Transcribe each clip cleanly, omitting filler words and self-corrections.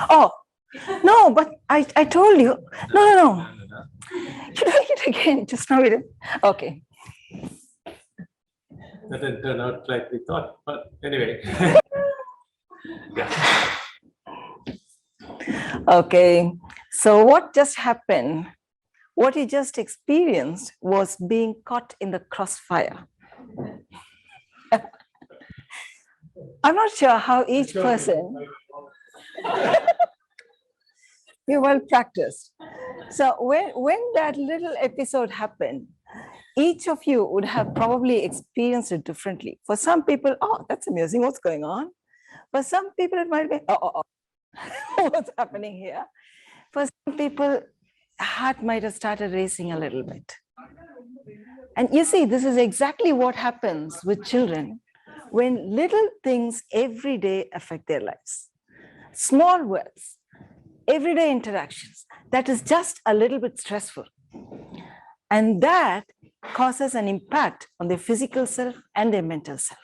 Oh, no, but I told you. No. Should I it again? Just now we did. Okay. That didn't turn out like we thought, but anyway. Yeah. Okay. So what just happened? What he just experienced was being caught in the crossfire. I'm not sure how each person, you're well practiced. So when that little episode happened, each of you would have probably experienced it differently. For some people, oh, that's amusing, what's going on? For some people, it might be, what's happening here? For some people, heart might have started racing a little bit. And you see, this is exactly what happens with children when little things every day affect their lives. Small words, everyday interactions, that is just a little bit stressful. And that causes an impact on their physical self and their mental self.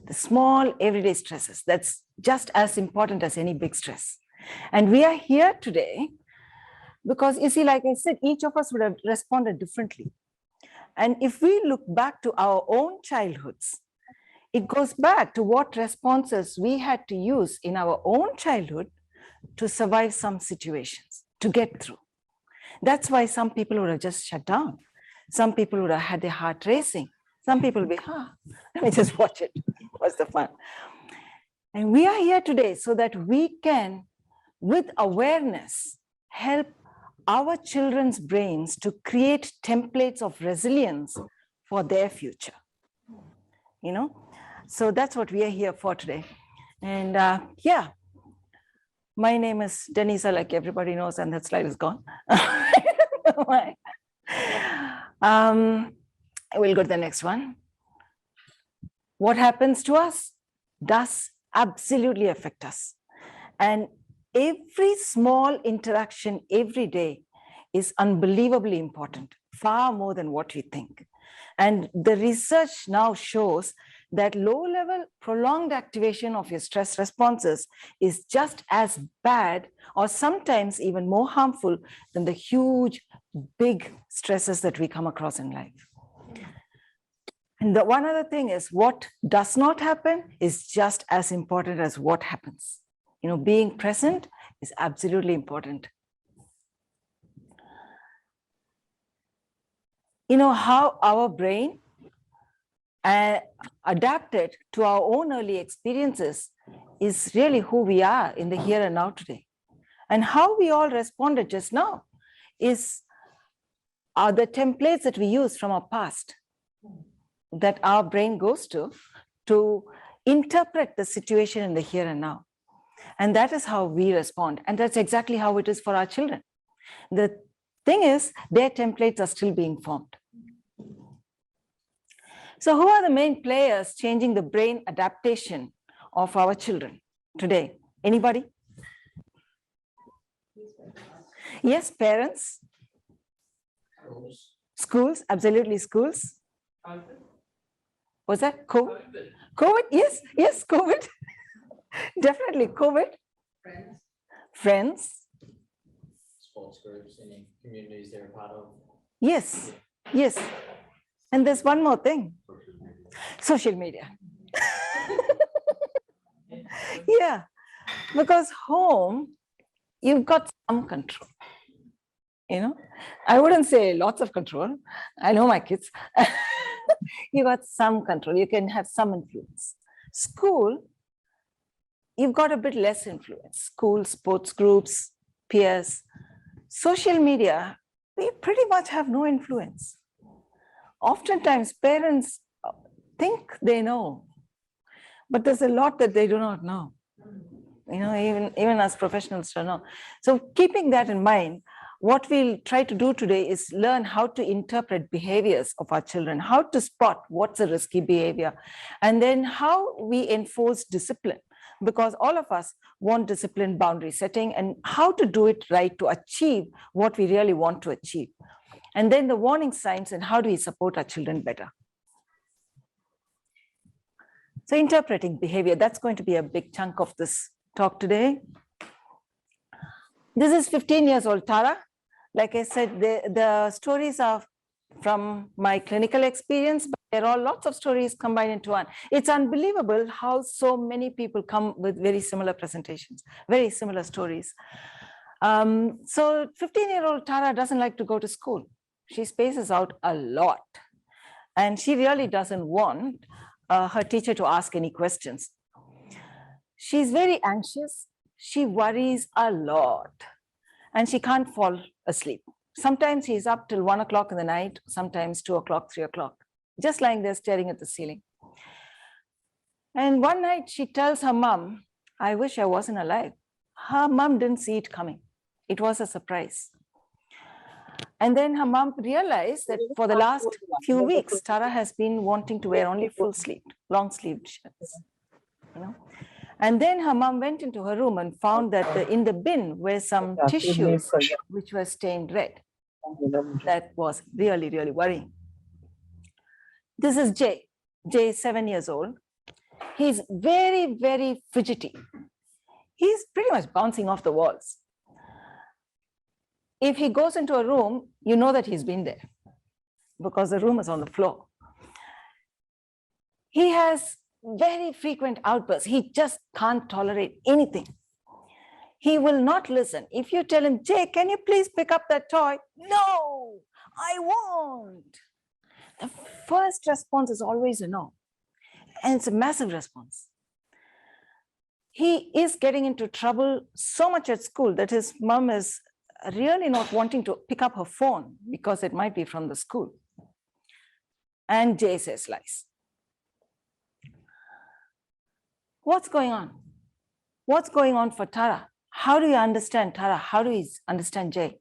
The small everyday stresses, that's just as important as any big stress. And we are here today because, you see, like I said, each of us would have responded differently. And if we look back to our own childhoods, it goes back to what responses we had to use in our own childhood to survive some situations, to get through. That's why some people would have just shut down. Some people would have had their heart racing. Some people would be, let me just watch it. What's the fun? And we are here today so that we can, with awareness, help our children's brains to create templates of resilience for their future. You know, so that's what we are here for today. And yeah, my name is Dennisa, like everybody knows, and that slide is gone. We'll go to the next one. What happens to us does absolutely affect us. And every small interaction every day is unbelievably important, far more than what we think. And the research now shows that low-level prolonged activation of your stress responses is just as bad or sometimes even more harmful than the huge, big stresses that we come across in life. And the one other thing is what does not happen is just as important as what happens. You know, being present is absolutely important. You know, how our brain adapted to our own early experiences is really who we are in the here and now today. And how we all responded just now are the templates that we use from our past that our brain goes to interpret the situation in the here and now. And that is how we respond. And that's exactly how it is for our children. The thing is, their templates are still being formed. So who are the main players changing the brain adaptation of our children today? Anybody? Yes, parents. Schools, absolutely schools. Was that COVID? COVID, yes, COVID. Definitely COVID. Friends. Sports groups, any communities they're a part of. Yes. And there's one more thing. Social media. Yeah, because home, you've got some control. You know, I wouldn't say lots of control. I know my kids. You got some control. You can have some influence. School, you've got a bit less influence. School, sports groups, peers. Social media, we pretty much have no influence. Oftentimes, parents think they know, but there's a lot that they do not know. You know, even as professionals don't know. So keeping that in mind, what we'll try to do today is learn how to interpret behaviors of our children, how to spot what's a risky behavior, and then how we enforce discipline, because all of us want discipline, boundary setting, and how to do it right to achieve what we really want to achieve. And then the warning signs and how do we support our children better. So interpreting behavior, that's going to be a big chunk of this talk today. This is 15 years old Tara. Like I said, the stories are from my clinical experience, but there are lots of stories combined into one. It's unbelievable how so many people come with very similar presentations, very similar stories. So 15-year-old Tara doesn't like to go to school. She spaces out a lot. And she really doesn't want her teacher to ask any questions. She's very anxious. She worries a lot. And she can't fall asleep. Sometimes she's up till 1 o'clock in the night, sometimes 2 o'clock, 3 o'clock, just lying there staring at the ceiling. And one night she tells her mom, I wish I wasn't alive. Her mom didn't see it coming. It was a surprise. And then her mom realized that for the last few weeks, Tara has been wanting to wear only full sleeved, long sleeved shirts. You know? And then her mom went into her room and found that in the bin were some tissues which were stained red. That was really, really worrying. This is Jay. Jay is 7 years old. He's very, very fidgety. He's pretty much bouncing off the walls. If he goes into a room, you know that he's been there because the room is on the floor. He has very frequent outbursts. He just can't tolerate anything. He will not listen. If you tell him, Jay, can you please pick up that toy? No, I won't. The first response is always a no. And it's a massive response. He is getting into trouble so much at school that his mom is really not wanting to pick up her phone because it might be from the school. And Jay says lies. What's going on? What's going on for Tara? How do you understand Tara? How do you understand Jay?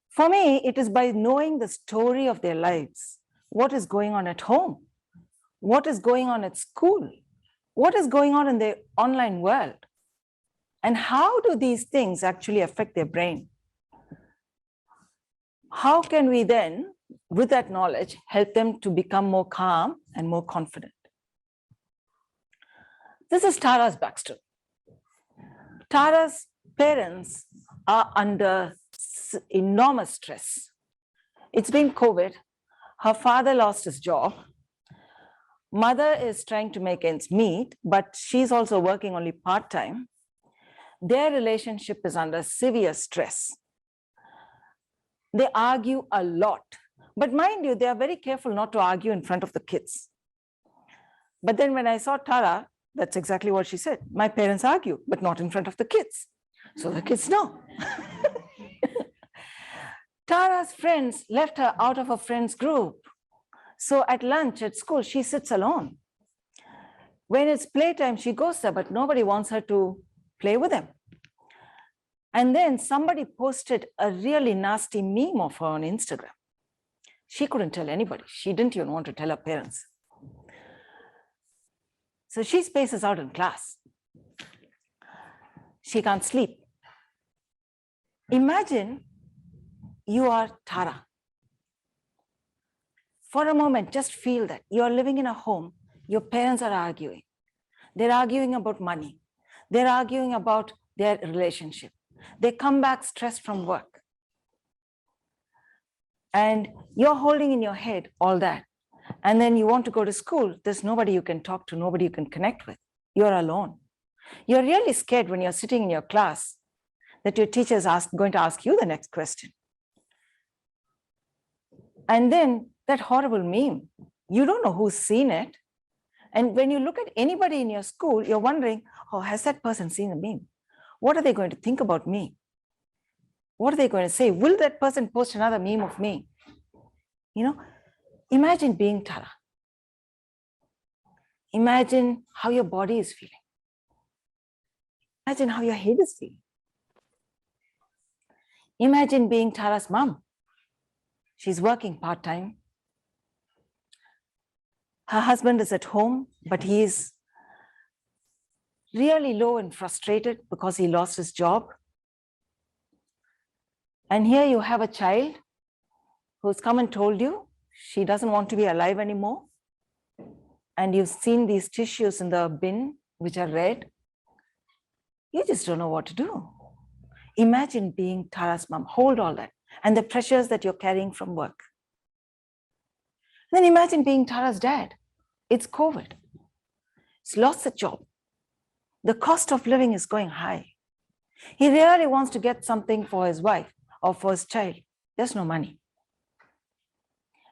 For me, it is by knowing the story of their lives. What is going on at home? What is going on at school? What is going on in their online world? And how do these things actually affect their brain? How can we then, with that knowledge, help them to become more calm and more confident? This is Tara's backstory. Tara's parents are under enormous stress. It's been COVID. Her father lost his job. Mother is trying to make ends meet, but she's also working only part-time. Their relationship is under severe stress. They argue a lot. But mind you, they are very careful not to argue in front of the kids. But then when I saw Tara, that's exactly what she said. My parents argue, but not in front of the kids. So the kids know. Tara's friends left her out of her friends group. So at lunch, at school, she sits alone. When it's playtime, she goes there, but nobody wants her to play with them. And then somebody posted a really nasty meme of her on Instagram. She couldn't tell anybody. She didn't even want to tell her parents. So she spaces out in class. She can't sleep. Imagine you are Tara. For a moment, just feel that you're living in a home. Your parents are arguing. They're arguing about money. They're arguing about their relationship. They come back stressed from work. And you're holding in your head all that. And then you want to go to school. There's nobody you can talk to, nobody you can connect with. You're alone. You're really scared when you're sitting in your class that your teacher is going to ask you the next question. And then that horrible meme, you don't know who's seen it. And when you look at anybody in your school, you're wondering, oh, has that person seen the meme? What are they going to think about me? What are they going to say? Will that person post another meme of me? You know, imagine being Tara. Imagine how your body is feeling. Imagine how your head is feeling. Imagine being Tara's mom. She's working part-time. Her husband is at home, but he is really low and frustrated because he lost his job. And here you have a child who's come and told you she doesn't want to be alive anymore. And you've seen these tissues in the bin, which are red. You just don't know what to do. Imagine being Tara's mom. Hold all that. And the pressures that you're carrying from work. Then imagine being Tara's dad. It's COVID. He's lost the job. The cost of living is going high. He really wants to get something for his wife or for his child. There's no money.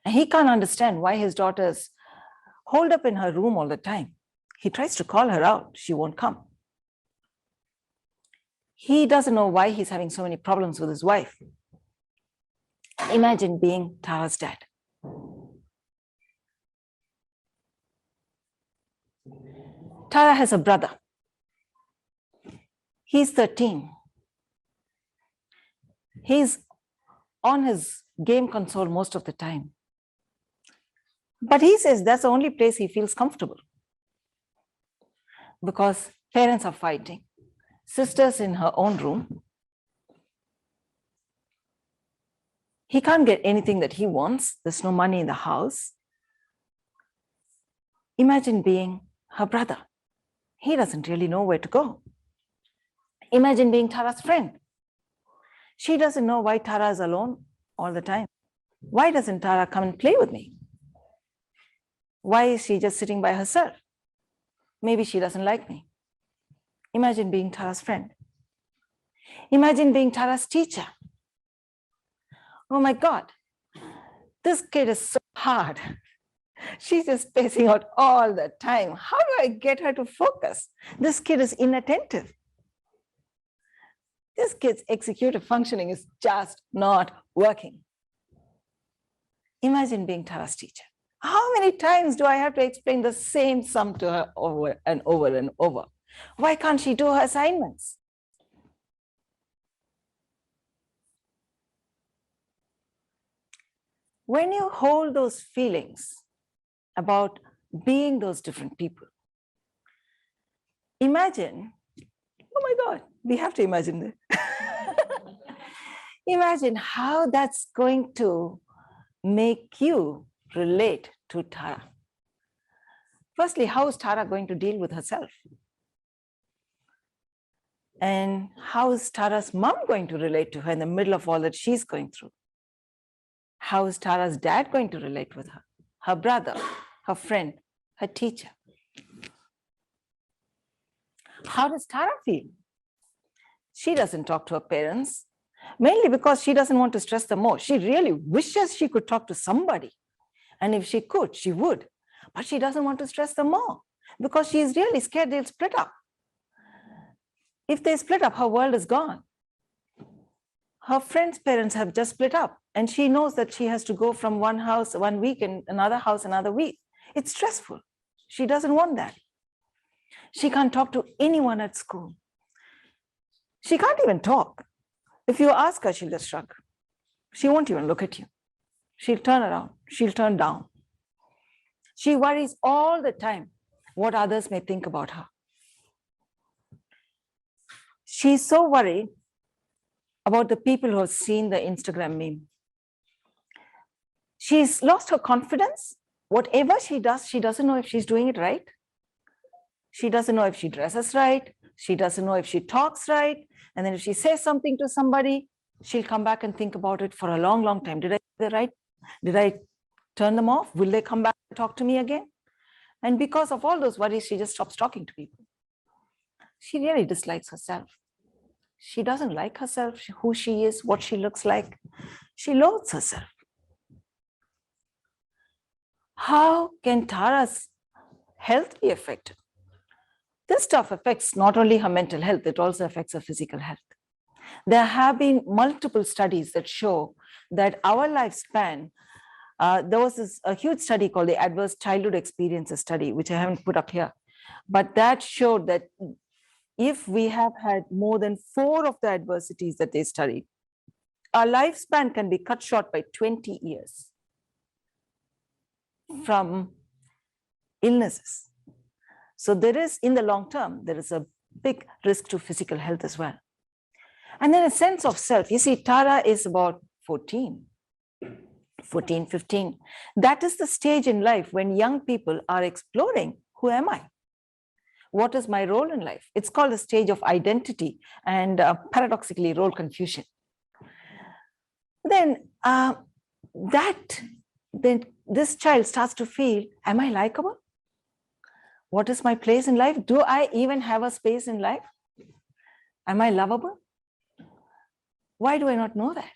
And he can't understand why his daughter's holed up in her room all the time. He tries to call her out. She won't come. He doesn't know why he's having so many problems with his wife. Imagine being Tara's dad. Tara has a brother. He's 13. He's on his game console most of the time. But he says that's the only place he feels comfortable because parents are fighting. Sister's in her own room. He can't get anything that he wants. There's no money in the house. Imagine being her brother. He doesn't really know where to go. Imagine being Tara's friend. She doesn't know why Tara is alone all the time. Why doesn't Tara come and play with me? Why is she just sitting by herself? Maybe she doesn't like me. Imagine being Tara's friend. Imagine being Tara's teacher. Oh my God, this kid is so hard. She's just spacing out all the time. How do I get her to focus? This kid is inattentive. This kid's executive functioning is just not working. Imagine being Tara's teacher. How many times do I have to explain the same sum to her over and over and over? Why can't she do her assignments? When you hold those feelings about being those different people, imagine, oh my God, we have to imagine that. Imagine how that's going to make you relate to Tara. Firstly, how is Tara going to deal with herself? And how is Tara's mom going to relate to her in the middle of all that she's going through? How is Tara's dad going to relate with her? Her brother, her friend, her teacher. How does Tara feel? She doesn't talk to her parents, mainly because she doesn't want to stress them more. She really wishes she could talk to somebody. And if she could, she would. But she doesn't want to stress them more because she is really scared they'll split up. If they split up, her world is gone. Her friend's parents have just split up, and she knows that she has to go from one house 1 week and another house another week. It's stressful. She doesn't want that. She can't talk to anyone at school. She can't even talk. If you ask her, she'll just shrug. She won't even look at you. She'll turn around. She'll turn down. She worries all the time what others may think about her. She's so worried about the people who have seen the Instagram meme. She's lost her confidence. Whatever she does, she doesn't know if she's doing it right. She doesn't know if she dresses right. She doesn't know if she talks right. And then if she says something to somebody, she'll come back and think about it for a long, long time. Did I do it right? Did I turn them off? Will they come back and talk to me again? And because of all those worries, she just stops talking to people. She really dislikes herself. She doesn't like herself, who she is, what she looks like. She loathes herself. How can Tara's health be affected? This stuff affects not only her mental health, it also affects her physical health. There have been multiple studies that show that our lifespan, there was a huge study called the Adverse Childhood Experiences Study, which I haven't put up here, but that showed that if we have had more than 4 of the adversities that they studied, our lifespan can be cut short by 20 years from illnesses. So there is, in the long term, there is a big risk to physical health as well. And then a sense of self. You see, Tara is about 14, 15. That is the stage in life when young people are exploring, who am I? what is my role in life? It's called the stage of identity and paradoxically role confusion. Then this child starts to feel, am I likable? What is my place in life? Do I even have a space in life? Am I lovable? Why do I not know that?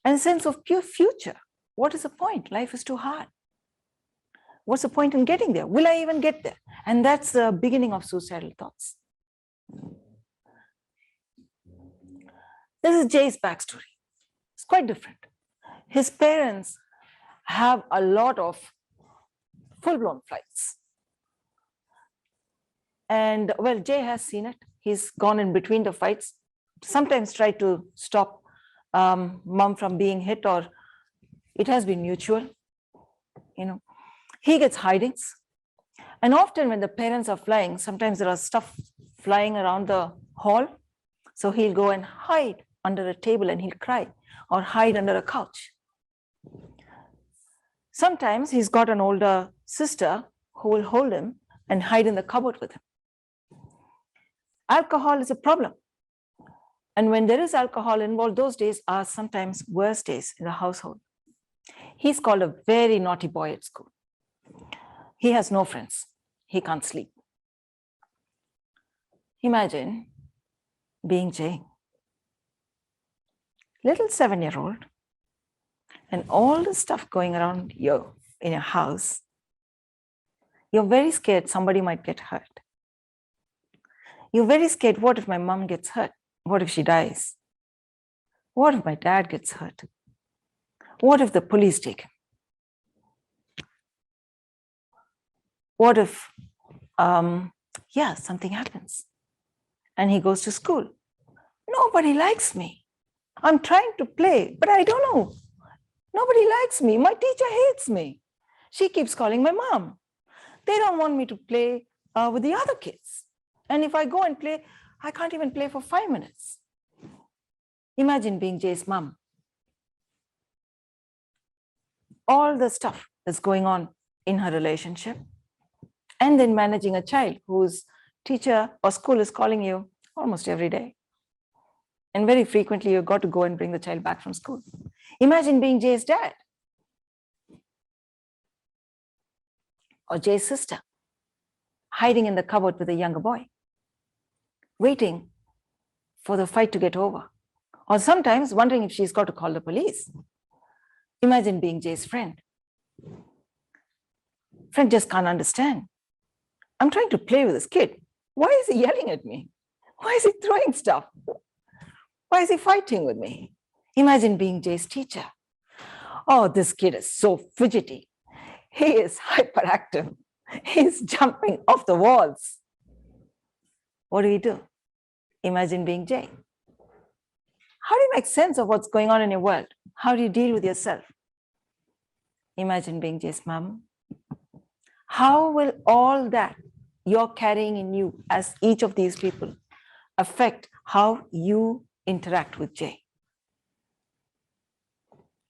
And a sense of pure future. What is the point? Life is too hard. What's the point in getting there? Will I even get there? And that's the beginning of suicidal thoughts. This is Jay's backstory. It's quite different. His parents have a lot of full-blown fights. And well, Jay has seen it. He's gone in between the fights, sometimes tried to stop mom from being hit, or it has been mutual. He gets hidings. And often when the parents are flying, sometimes there are stuff flying around the hall. So he'll go and hide under a table and he'll cry, or hide under a couch. Sometimes he's got an older sister who will hold him and hide in the cupboard with him. Alcohol is a problem. And when there is alcohol involved, those days are sometimes worst days in the household. He's called a very naughty boy at school. He has no friends. He can't sleep. Imagine being Jay, little 7-year-old, and all the stuff going around you in your house. You're very scared somebody might get hurt. You're very scared, what if my mom gets hurt? What if she dies? What if my dad gets hurt? What if the police take him? What if, something happens and he goes to school? Nobody likes me. I'm trying to play, but I don't know. Nobody likes me. My teacher hates me. She keeps calling my mom. They don't want me to play with the other kids. And if I go and play, I can't even play for 5 minutes. Imagine being Jay's mom. All the stuff that's going on in her relationship, and then managing a child whose teacher or school is calling you almost every day. And very frequently, you've got to go and bring the child back from school. Imagine being Jay's dad or Jay's sister, hiding in the cupboard with a younger boy, waiting for the fight to get over, or sometimes wondering if she's got to call the police. Imagine being Jay's friend. Friend just can't understand. I'm trying to play with this kid. Why is he yelling at me? Why is he throwing stuff? Why is he fighting with me? Imagine being Jay's teacher. Oh, this kid is so fidgety. He is hyperactive. He's jumping off the walls. What do? Imagine being Jay. How do you make sense of what's going on in your world? How do you deal with yourself? Imagine being Jay's mom. How will all that you're carrying in you as each of these people affect how you interact with Jay?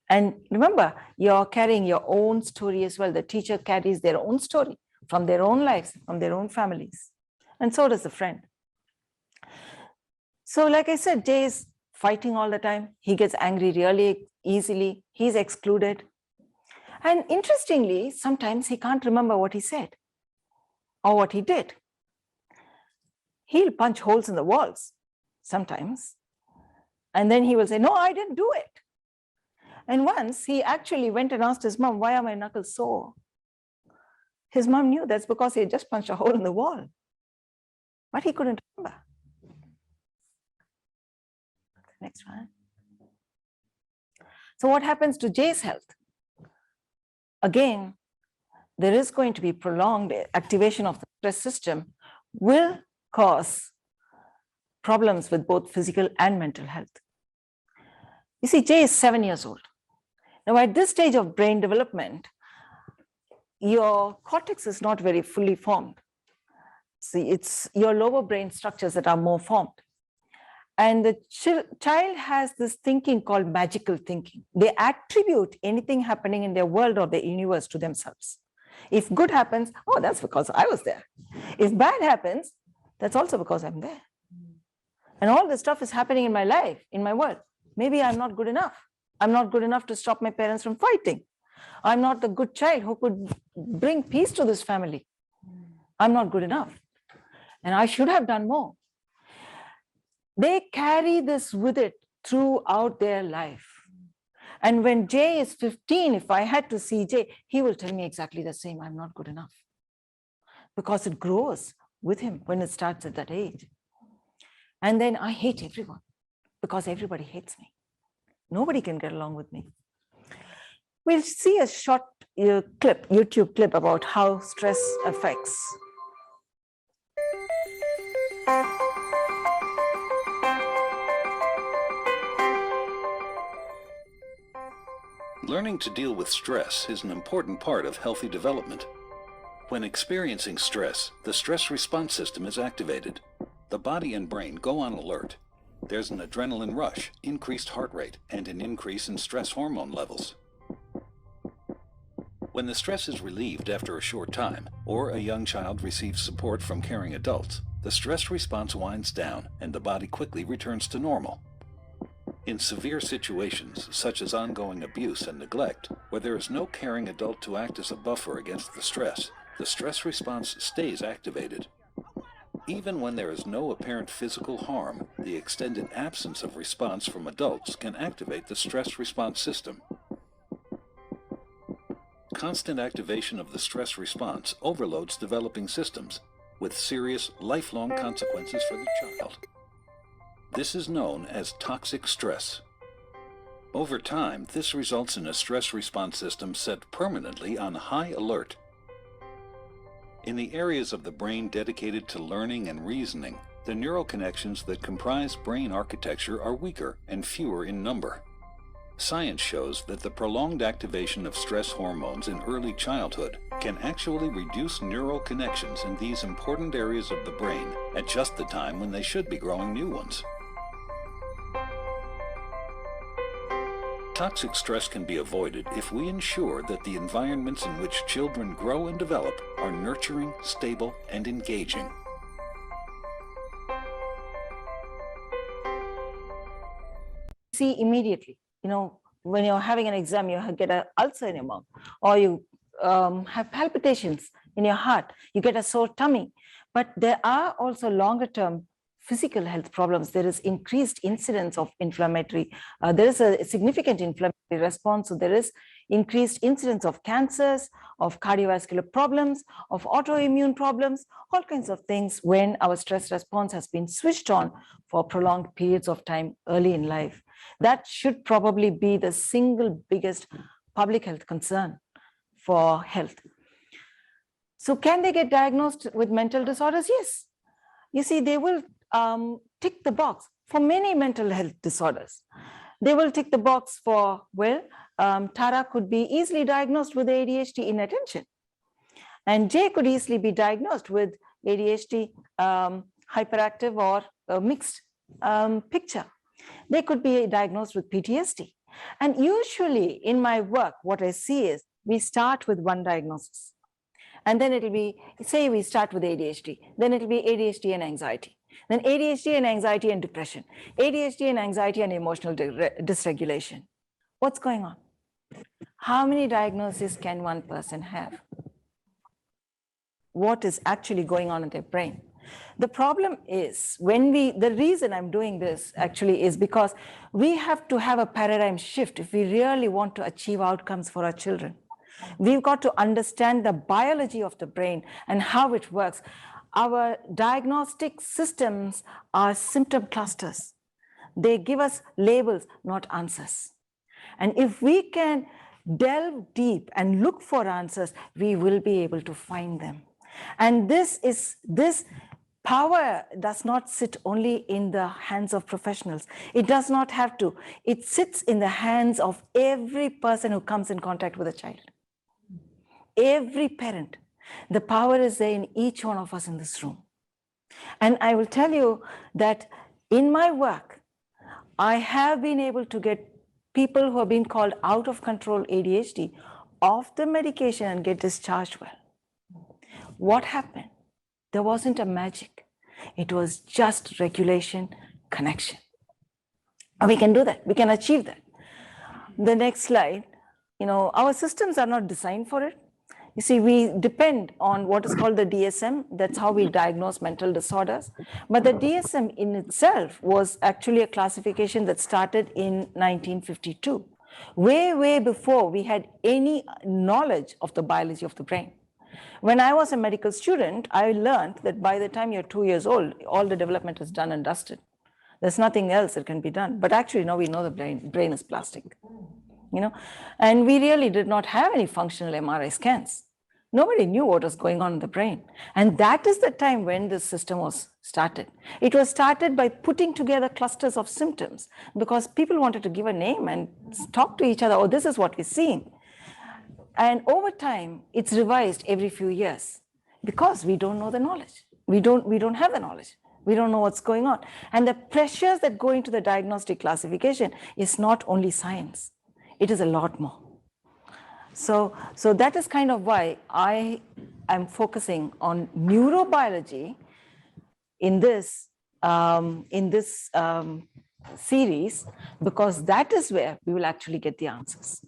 And remember, you're carrying your own story as well. The teacher carries their own story from their own lives, from their own families. And so does the friend. So like I said, Jay is fighting all the time. He gets angry really easily. He's excluded. And interestingly, sometimes he can't remember what he said or what he did. He'll punch holes in the walls sometimes. And then he will say, no, I didn't do it. And once he actually went and asked his mom, why are my knuckles sore? His mom knew that's because he had just punched a hole in the wall. But he couldn't remember. Next one. So what happens to Jay's health? Again, there is going to be prolonged activation of the stress system will cause problems with both physical and mental health. You see, Jay is 7 years old. Now, at this stage of brain development, your cortex is not very fully formed. See, it's your lower brain structures that are more formed. And the child has this thinking called magical thinking. They attribute anything happening in their world or their universe to themselves. If good happens, oh, that's because I was there. If bad happens, that's also because I'm there. And all this stuff is happening in my life, in my world. Maybe I'm not good enough. I'm not good enough to stop my parents from fighting. I'm not the good child who could bring peace to this family. I'm not good enough. And I should have done more. They carry this with it throughout their life. And when Jay is 15, if I had to see Jay, he will tell me exactly the same. I'm not good enough. Because it grows with him when it starts at that age. And then I hate everyone because everybody hates me. Nobody can get along with me. We'll see a short clip, YouTube clip about how stress affects. Learning to deal with stress is an important part of healthy development. When experiencing stress, the stress response system is activated. The body and brain go on alert. There's an adrenaline rush, increased heart rate, and an increase in stress hormone levels. When the stress is relieved after a short time, or a young child receives support from caring adults, the stress response winds down and the body quickly returns to normal. In severe situations, such as ongoing abuse and neglect, where there is no caring adult to act as a buffer against the stress response stays activated. Even when there is no apparent physical harm, the extended absence of response from adults can activate the stress response system. Constant activation of the stress response overloads developing systems, with serious, lifelong consequences for the child. This is known as toxic stress. Over time, this results in a stress response system set permanently on high alert. In the areas of the brain dedicated to learning and reasoning, the neural connections that comprise brain architecture are weaker and fewer in number. Science shows that the prolonged activation of stress hormones in early childhood can actually reduce neural connections in these important areas of the brain at just the time when they should be growing new ones. Toxic stress can be avoided if we ensure that the environments in which children grow and develop are nurturing, stable, and engaging. See immediately, when you're having an exam, you get an ulcer in your mouth, or you have palpitations in your heart, you get a sore tummy. But there are also longer term physical health problems. There is increased incidence of inflammatory, there is a significant inflammatory response. So there is increased incidence of cancers, of cardiovascular problems, of autoimmune problems, all kinds of things when our stress response has been switched on for prolonged periods of time early in life. That should probably be the single biggest public health concern for health. So can they get diagnosed with mental disorders? Yes. You see, they will tick the box for many mental health disorders. They will tick the box for, Tara could be easily diagnosed with ADHD inattention. And Jay could easily be diagnosed with ADHD hyperactive or mixed picture. They could be diagnosed with PTSD. And usually in my work, what I see is we start with one diagnosis. And then it'll be, say we start with ADHD, then it'll be ADHD and anxiety, then ADHD and anxiety and depression, ADHD and anxiety and emotional dysregulation. What's going on? How many diagnoses can one person have? What is actually going on in their brain? The problem is the reason I'm doing this actually is because we have to have a paradigm shift if we really want to achieve outcomes for our children. We've got to understand the biology of the brain and how it works. Our diagnostic systems are symptom clusters. They give us labels, not answers. And if we can delve deep and look for answers, we will be able to find them. And this power does not sit only in the hands of professionals. It does not have to. It sits in the hands of every person who comes in contact with a child. Every parent. The power is there in each one of us in this room. And I will tell you that in my work, I have been able to get people who have been called out of control ADHD off the medication and get discharged well. what happened? There wasn't a magic. It was just regulation, connection. And we can do that. We can achieve that. The next slide, our systems are not designed for it. You see, we depend on what is called the DSM. That's how we diagnose mental disorders. But the DSM in itself was actually a classification that started in 1952, way before we had any knowledge of the biology of the brain. When I was a medical student, I learned that by the time you're 2 years old, all the development is done and dusted. There's nothing else that can be done. But actually, now we know the brain is plastic. And we really did not have any functional MRI scans. Nobody knew what was going on in the brain. And that is the time when this system was started. It was started by putting together clusters of symptoms because people wanted to give a name and talk to each other. Oh, this is what we're seeing. And over time, it's revised every few years because we don't know the knowledge. We don't have the knowledge. We don't know what's going on. And the pressures that go into the diagnostic classification is not only science. It is a lot more. So that is kind of why I am focusing on neurobiology in this series, because that is where we will actually get the answers.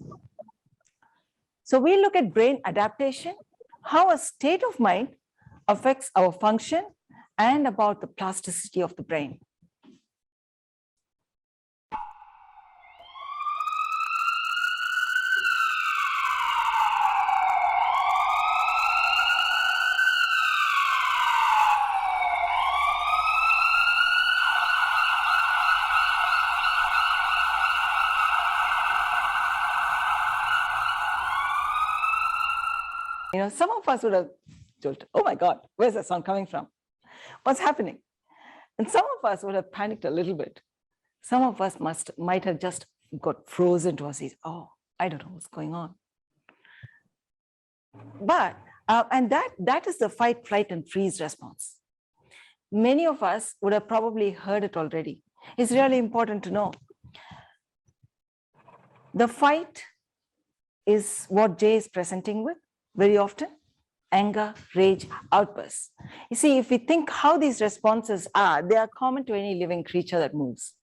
So we look at brain adaptation, how a state of mind affects our function, and about the plasticity of the brain. Some of us would have told, oh my God, where's that sound coming from? What's happening? And some of us would have panicked a little bit. Some of us might have just got frozen to our seats. Oh, I don't know what's going on. But, and that is the fight, flight, and freeze response. Many of us would have probably heard it already. It's really important to know. The fight is what Jay is presenting with very often. Anger, rage, outbursts. You see, if we think how these responses are, they are common to any living creature that moves.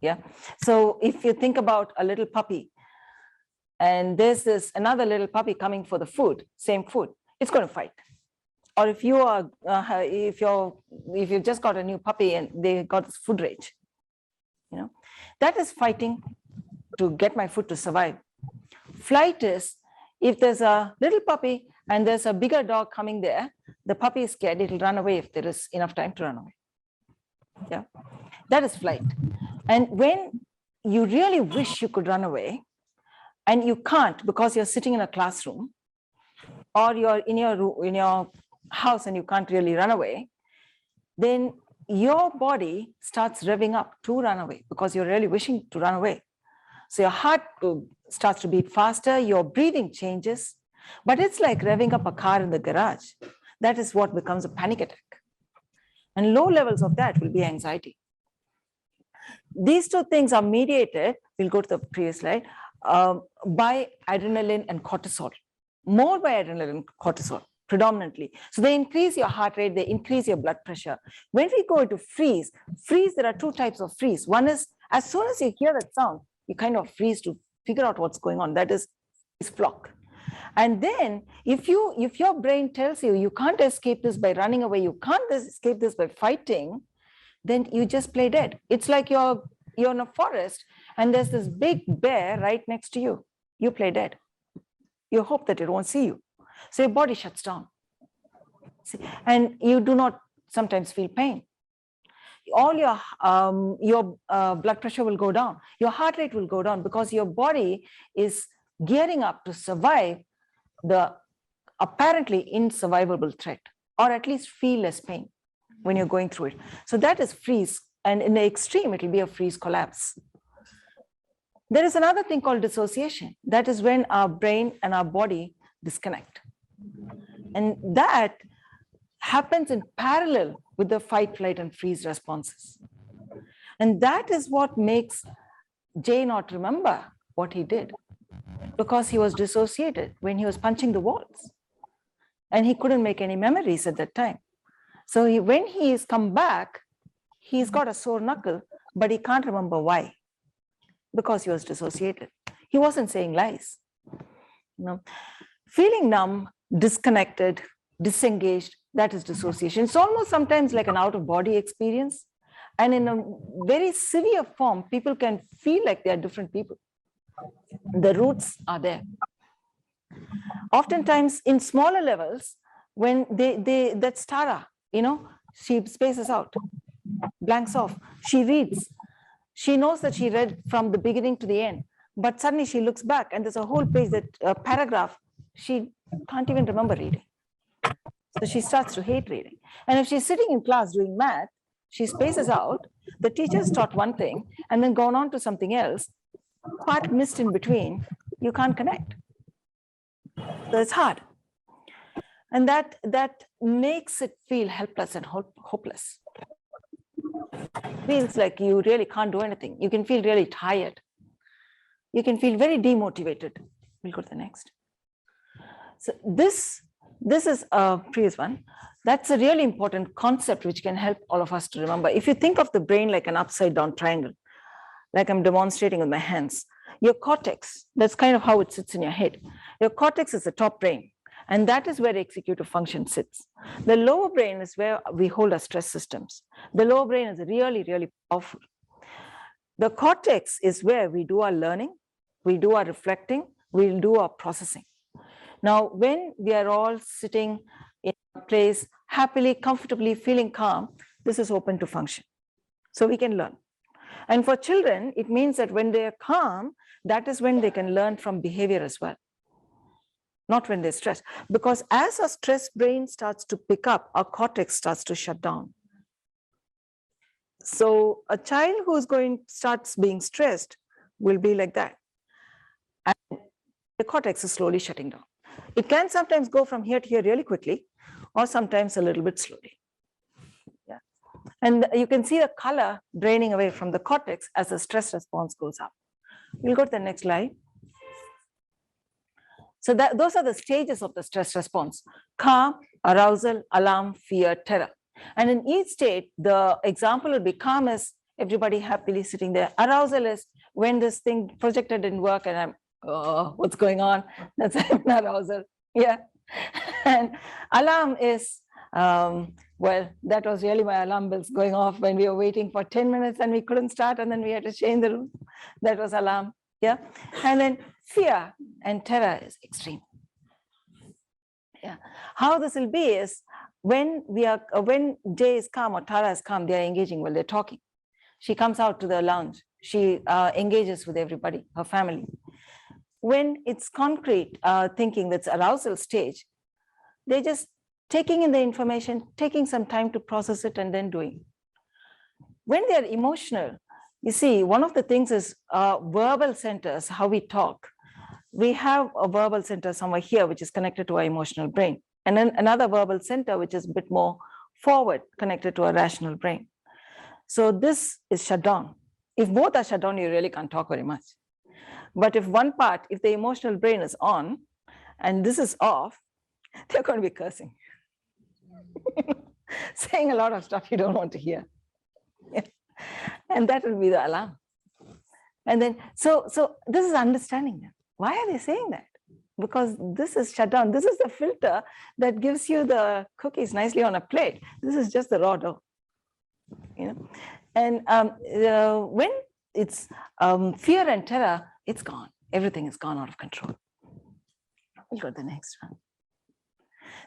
Yeah. So if you think about a little puppy, and there's another little puppy coming for the food, same food, it's going to fight. Or if you've just got a new puppy and they got this food rage, that is fighting to get my food to survive. Flight is if there's a little puppy and there's a bigger dog coming there, the puppy is scared, it'll run away if there is enough time to run away. Yeah, that is flight. And when you really wish you could run away and you can't because you're sitting in a classroom or you're in your house and you can't really run away, then your body starts revving up to run away because you're really wishing to run away. So your heart starts to beat faster, your breathing changes, but it's like revving up a car in the garage. That is what becomes a panic attack. And low levels of that will be anxiety. These two things are mediated, we'll go to the previous slide, by adrenaline and cortisol. More by adrenaline and cortisol, predominantly. So they increase your heart rate, they increase your blood pressure. When we go into freeze, there are two types of freeze. One is, as soon as you hear that sound, you kind of freeze to figure out what's going on. That is flock. And then if your brain tells you you can't escape this by running away, you can't escape this by fighting, then you just play dead. It's like you're in a forest and there's this big bear right next to you. You play dead. You hope that it won't see you. So your body shuts down. See? And you do not sometimes feel pain. All your blood pressure will go down. Your heart rate will go down because your body is gearing up to survive the apparently insurvivable threat, or at least feel less pain when you're going through it. So that is freeze. And in the extreme, it will be a freeze collapse. There is another thing called dissociation. That is when our brain and our body disconnect. And that happens in parallel with the fight, flight, and freeze responses. And that is what makes Jay not remember what he did, because he was dissociated when he was punching the walls. and he couldn't make any memories at that time. So when he is come back, he's got a sore knuckle, but he can't remember why, because he was dissociated. He wasn't saying lies. Feeling numb, disconnected, disengaged, that is dissociation. It's almost sometimes like an out-of-body experience. And in a very severe form, people can feel like they are different people. The roots are there. Oftentimes in smaller levels, when that's Tara, she spaces out, blanks off. She reads. She knows that she read from the beginning to the end, but suddenly she looks back and there's a whole page, that paragraph, she can't even remember reading. So she starts to hate reading. And if she's sitting in class doing math, she spaces out, the teacher's taught one thing and then gone on to something else, part missed in between, you can't connect. So it's hard. And that makes it feel helpless and hopeless. Feels like you really can't do anything. You can feel really tired. You can feel very demotivated. We'll go to the next. So this is a previous one. That's a really important concept which can help all of us to remember. If you think of the brain like an upside down triangle, like I'm demonstrating with my hands, your cortex, that's kind of how it sits in your head. Your cortex is the top brain, and that is where executive function sits. The lower brain is where we hold our stress systems. The lower brain is really, really powerful. The cortex is where we do our learning, we do our reflecting, we'll do our processing. Now, when we are all sitting in a place, happily, comfortably, feeling calm, this is open to function. So we can learn. And for children, it means that when they are calm, that is when they can learn from behavior as well. Not when they're stressed. Because as our stressed brain starts to pick up, our cortex starts to shut down. So a child who's starts being stressed will be like that. And the cortex is slowly shutting down. It can sometimes go from here to here really quickly, or sometimes a little bit slowly. Yeah. And you can see the color draining away from the cortex as the stress response goes up. We'll go to the next slide. So those are the stages of the stress response: calm, arousal, alarm, fear, terror. And in each state, the example will be calm is everybody happily sitting there. Arousal is when this thing projector didn't work and I'm, oh, what's going on? That's an arousal. Yeah. And alarm is, well, that was really my alarm bells going off when we were waiting for 10 minutes and we couldn't start and then we had to change the room. That was alarm. Yeah. And then fear and terror is extreme. Yeah. How this will be is when Jay is calm or Tara is calm, they are engaging while they're talking. She comes out to the lounge. She engages with everybody, her family. When it's concrete thinking, that's arousal stage, they're just taking in the information, taking some time to process it and then doing. When they're emotional, you see, one of the things is verbal centers, how we talk. We have a verbal center somewhere here, which is connected to our emotional brain. And then another verbal center, which is a bit more forward, connected to our rational brain. So this is shut down. If both are shut down, you really can't talk very much. But if one part, if the emotional brain is on and this is off, they're going to be cursing. Saying a lot of stuff you don't want to hear. Yeah. And that will be the alarm. And then, so this is understanding them. Why are they saying that? Because this is shut down. This is the filter that gives you the cookies nicely on a plate. This is just the raw dough. And when it's fear and terror, it's gone. Everything is gone out of control. We'll go to the next one.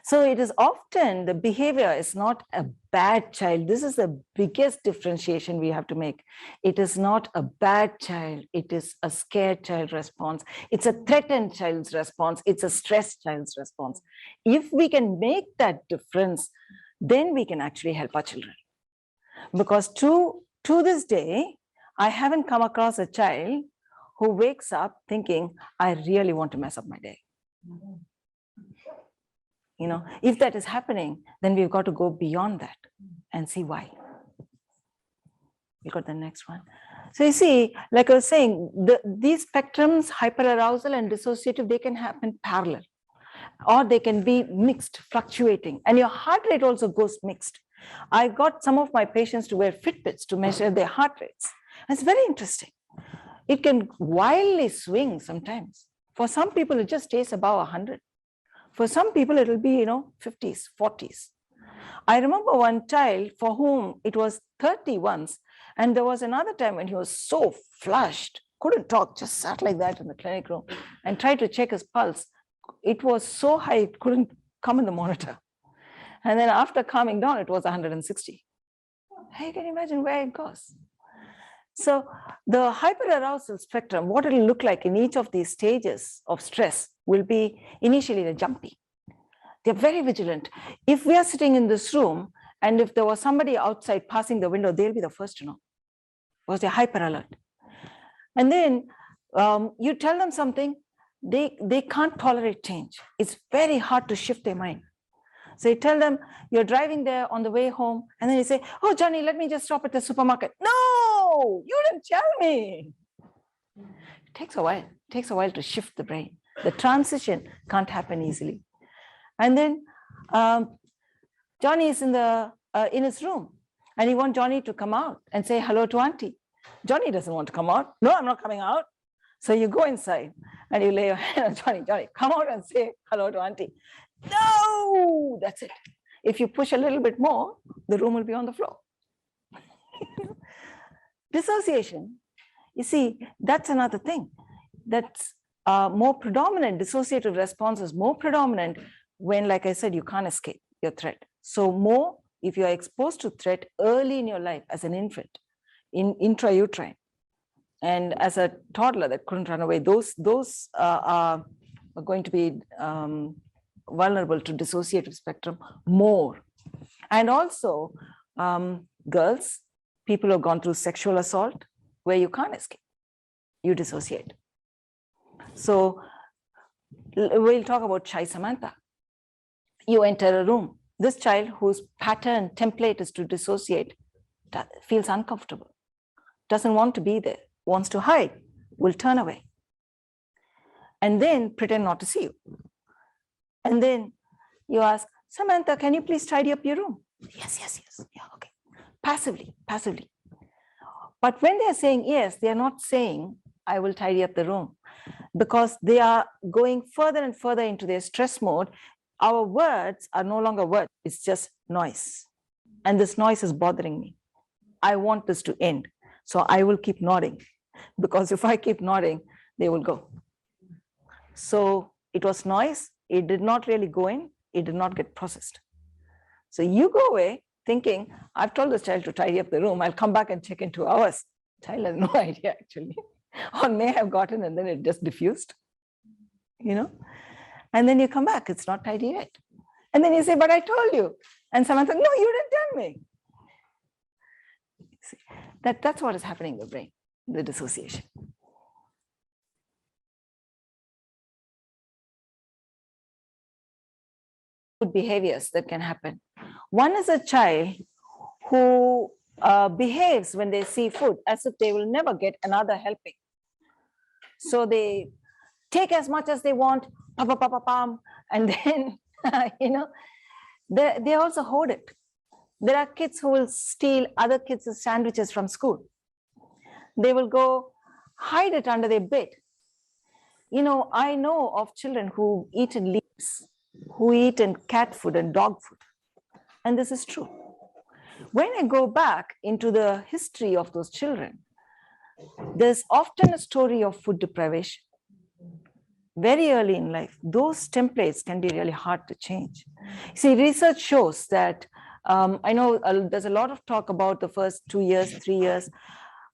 So it is often the behavior is not a bad child. This is the biggest differentiation we have to make. It is not a bad child. It is a scared child response. It's a threatened child's response. It's a stressed child's response. If we can make that difference, then we can actually help our children. Because to this day, I haven't come across a child who wakes up thinking, I really want to mess up my day. If that is happening, then we've got to go beyond that and see why. We got the next one. So you see, like I was saying, these spectrums, hyperarousal and dissociative, they can happen parallel. or they can be mixed, fluctuating, and your heart rate also goes mixed. I got some of my patients to wear Fitbits to measure their heart rates. It's very interesting. It can wildly swing sometimes. For some people, it just stays above 100. For some people, it'll be, 50s, 40s. I remember one child for whom it was 30 once, and there was another time when he was so flushed, couldn't talk, just sat like that in the clinic room and tried to check his pulse. It was so high, it couldn't come in the monitor. And then after calming down, it was 160. You can imagine where it goes. So the hyperarousal spectrum, what it'll look like in each of these stages of stress will be initially the jumpy. They're very vigilant. If we are sitting in this room and if there was somebody outside passing the window, they'll be the first to know because they're hyper alert. And then you tell them something, they can't tolerate change. It's very hard to shift their mind. So you tell them you're driving there on the way home, and then you say, oh, Johnny, let me just stop at the supermarket. No, you didn't tell me. It takes a while. It takes a while to shift the brain. The transition can't happen easily. And then Johnny is in his room, and you want Johnny to come out and say hello to auntie. Johnny doesn't want to come out. No, I'm not coming out. So you go inside and you lay your hand on Johnny. Johnny, come out and say hello to auntie. No, that's it. If you push a little bit more, the room will be on the floor. Dissociation, you see, that's another thing. That's more predominant. Dissociative response is more predominant when, like I said, you can't escape your threat. So more if you are exposed to threat early in your life as an infant, in intrauterine, and as a toddler that couldn't run away, those are going to be vulnerable to dissociative spectrum more. And also girls, people who have gone through sexual assault, where you can't escape, you dissociate. So we'll talk about shy Samantha. You enter a room. This child whose pattern template is to dissociate feels uncomfortable, doesn't want to be there, wants to hide, will turn away, and then pretend not to see you. And then you ask, Samantha, can you please tidy up your room? Yes. Yeah, okay. Passively. But when they're saying yes, they're not saying, I will tidy up the room, because they are going further and further into their stress mode. Our words are no longer words, it's just noise. And this noise is bothering me. I want this to end. So I will keep nodding, because if I keep nodding, they will go. So it was noise. It did not really go in. It did not get processed. So you go away thinking, I've told this child to tidy up the room. I'll come back and check in 2 hours. Child has no idea actually, or may have gotten and then it just diffused, And then you come back, it's not tidy yet. And then you say, but I told you. And Samantha, no, you didn't tell me. See, that's what is happening in the brain, the dissociation. Behaviors that can happen. One is a child who behaves when they see food as if they will never get another helping. So they take as much as they want, and then, they also hoard it. There are kids who will steal other kids' sandwiches from school. They will go hide it under their bed. I know of children who eat in leaves, who eat in cat food and dog food. And this is true. When I go back into the history of those children, there's often a story of food deprivation. Very early in life, those templates can be really hard to change. See, research shows that, I know there's a lot of talk about the first 2 years, 3 years,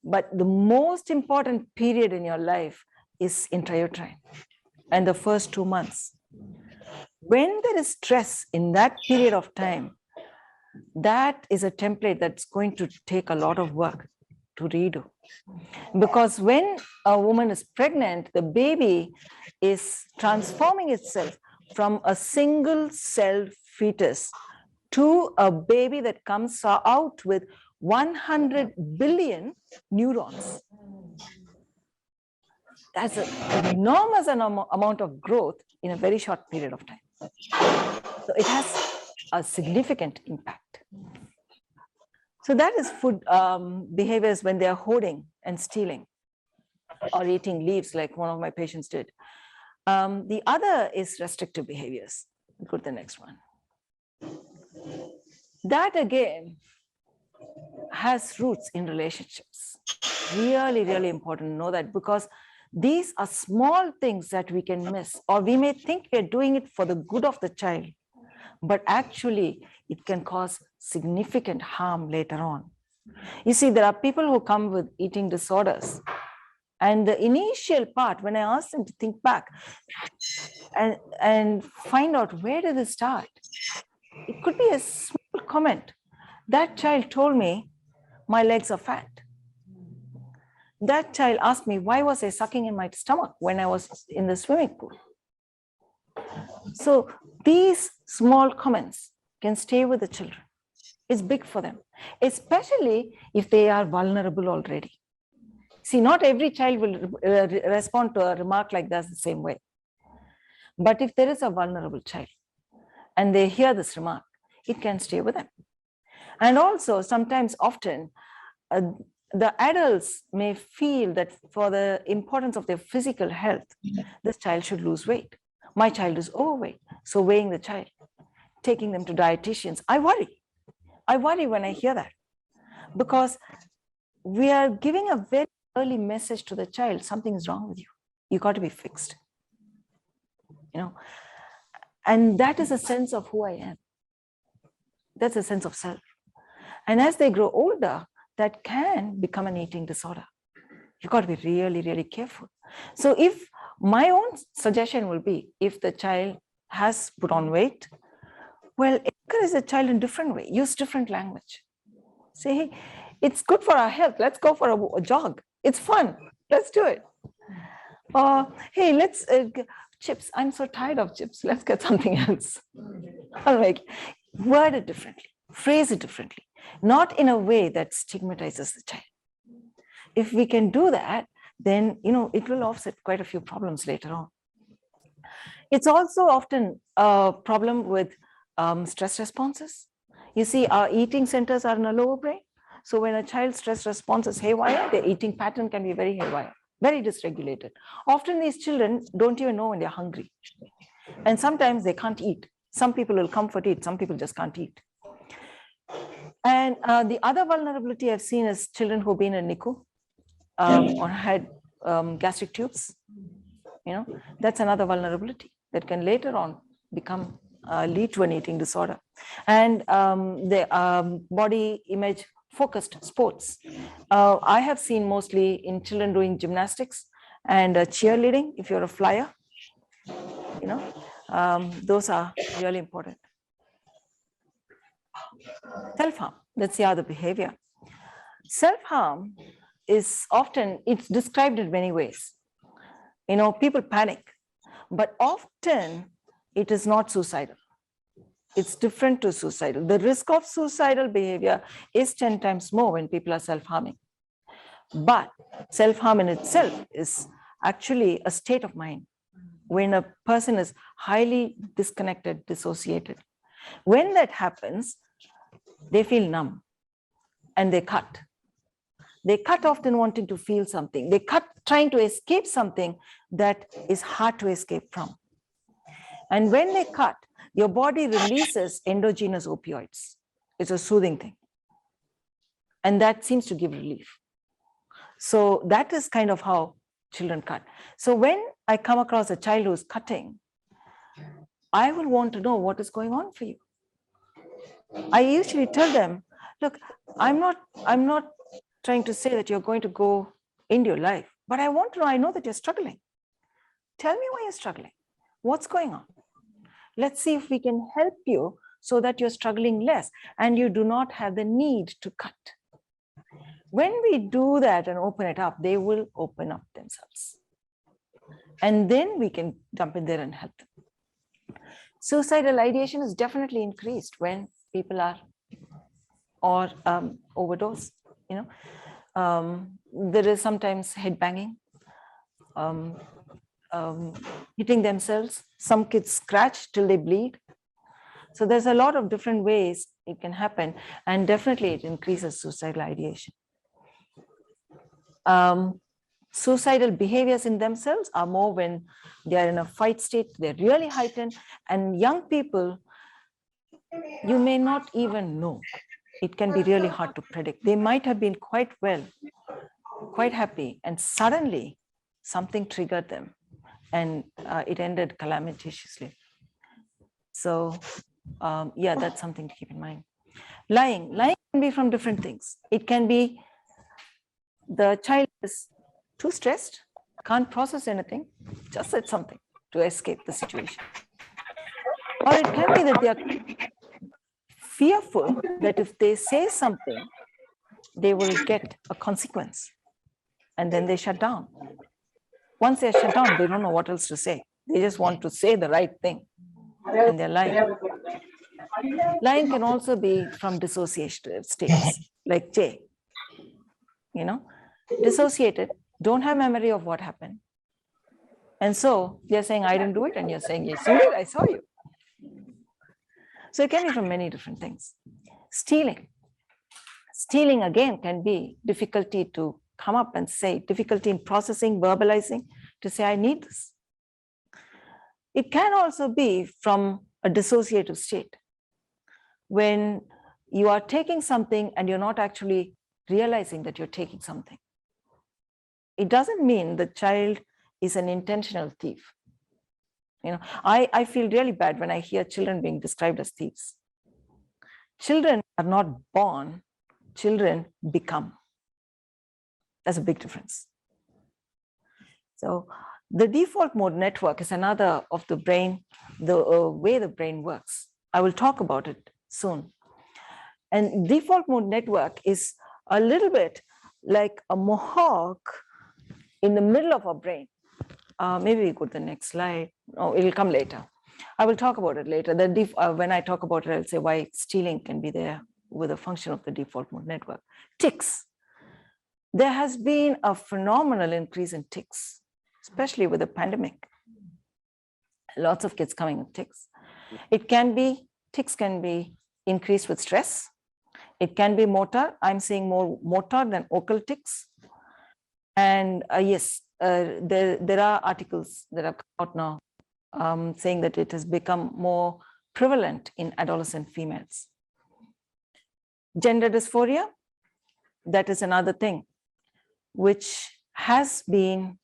but the most important period in your life is intrauterine and the first 2 months. When there is stress in that period of time, that is a template that's going to take a lot of work to redo. Because when a woman is pregnant, the baby is transforming itself from a single cell fetus to a baby that comes out with 100 billion neurons. has an enormous amount of growth in a very short period of time. So it has a significant impact. So that is food behaviors when they are hoarding and stealing or eating leaves like one of my patients did. The other is restrictive behaviors. Go to the next one. That again has roots in relationships. Really, really important to know that, because these are small things that we can miss, or we may think we're doing it for the good of the child, but actually it can cause significant harm later on. You see, there are people who come with eating disorders, and the initial part, when I ask them to think back and find out where did it start, it could be a small comment. That child told me, my legs are fat. That child asked me, why was I sucking in my stomach when I was in the swimming pool? So these small comments can stay with the children. It's big for them, especially if they are vulnerable already. See, not every child will respond to a remark like that the same way. But if there is a vulnerable child and they hear this remark, it can stay with them. And also, sometimes, often, the adults may feel that for the importance of their physical health, this child should lose weight. My child is overweight, so weighing the child, taking them to dietitians. I worry. I worry when I hear that, because we are giving a very early message to the child, something is wrong with you. You got to be fixed. You know, and that is a sense of who I am. That's a sense of self. And as they grow older, that can become an eating disorder. You've got to be really, really careful. So if my own suggestion will be, if the child has put on weight, well, encourage the child in a different way, use different language. Say, hey, it's good for our health. Let's go for a jog. It's fun. Let's do it. Or, hey, let's chips. I'm so tired of chips. Let's get something else. All right. Word it differently. Phrase it differently. Not in a way that stigmatizes the child. If we can do that, then it will offset quite a few problems later on. It's also often a problem with stress responses. You see, our eating centers are in a lower brain. So when a child's stress response is haywire, their eating pattern can be very haywire, very dysregulated. Often these children don't even know when they're hungry. And sometimes they can't eat. Some people will comfort eat, some people just can't eat. And the other vulnerability I've seen is children who've been in NICU or had gastric tubes. That's another vulnerability that can later on become lead to an eating disorder. And the body image focused sports. I have seen mostly in children doing gymnastics and cheerleading. If you're a flyer, those are really important. Self-harm, that's the other behavior. Self-harm is often, it's described in many ways. People panic, but often it is not suicidal. It's different to suicidal. The risk of suicidal behavior is 10 times more when people are self-harming. But self-harm in itself is actually a state of mind when a person is highly disconnected, dissociated. When that happens, they feel numb and they cut. They cut often wanting to feel something. They cut trying to escape something that is hard to escape from. And when they cut, your body releases endogenous opioids. It's a soothing thing. And that seems to give relief. So that is kind of how children cut. So when I come across a child who's cutting, I will want to know what is going on for you. I usually tell them, look, I'm not trying to say that you're going to go into your life, but I want to know, I know that you're struggling. Tell me why you're struggling. What's going on? Let's see if we can help you so that you're struggling less and you do not have the need to cut. When we do that and open it up, they will open up themselves. And then we can jump in there and help them. Suicidal ideation is definitely increased when people are or overdose. There is sometimes head banging, hitting themselves. Some kids scratch till they bleed. So there's a lot of different ways it can happen, and definitely it increases suicidal ideation. Suicidal behaviors in themselves are more when they are in a fight state, they're really heightened, and young people, you may not even know. It can be really hard to predict. They might have been quite well, quite happy, and suddenly something triggered them, and it ended calamitously. So yeah, that's something to keep in mind. Lying can be from different things. It can be the child is too stressed, can't process anything, just said something to escape the situation. Or it can be that they are fearful that if they say something, they will get a consequence, and then they shut down. Once they're shut down, they don't know what else to say. They just want to say the right thing, and they're lying. Lying can also be from dissociative states, like Jay. Dissociated, don't have memory of what happened. And so they're saying, I didn't do it. And you're saying, yes, you did. I saw you. So it can be from many different things. Stealing. Stealing, again, can be difficulty to come up and say, difficulty in processing, verbalizing, to say, I need this. It can also be from a dissociative state, when you are taking something and you're not actually realizing that you're taking something. It doesn't mean the child is an intentional thief. I feel really bad when I hear children being described as thieves. Children are not born, children become. That's a big difference. So the default mode network is another of the brain, the way the brain works. I will talk about it soon. And default mode network is a little bit like a mohawk in the middle of our brain. Maybe we go to the next slide. Oh, it'll come later. I will talk about it later. When I talk about it, I'll say why stealing can be there with a function of the default mode network. Tics. There has been a phenomenal increase in tics, especially with the pandemic. Lots of kids coming with tics. Tics can be increased with stress. It can be motor. I'm seeing more motor than ocal tics. And yes, there are articles that have come out now saying that it has become more prevalent in adolescent females. Gender dysphoria, that is another thing, which has been,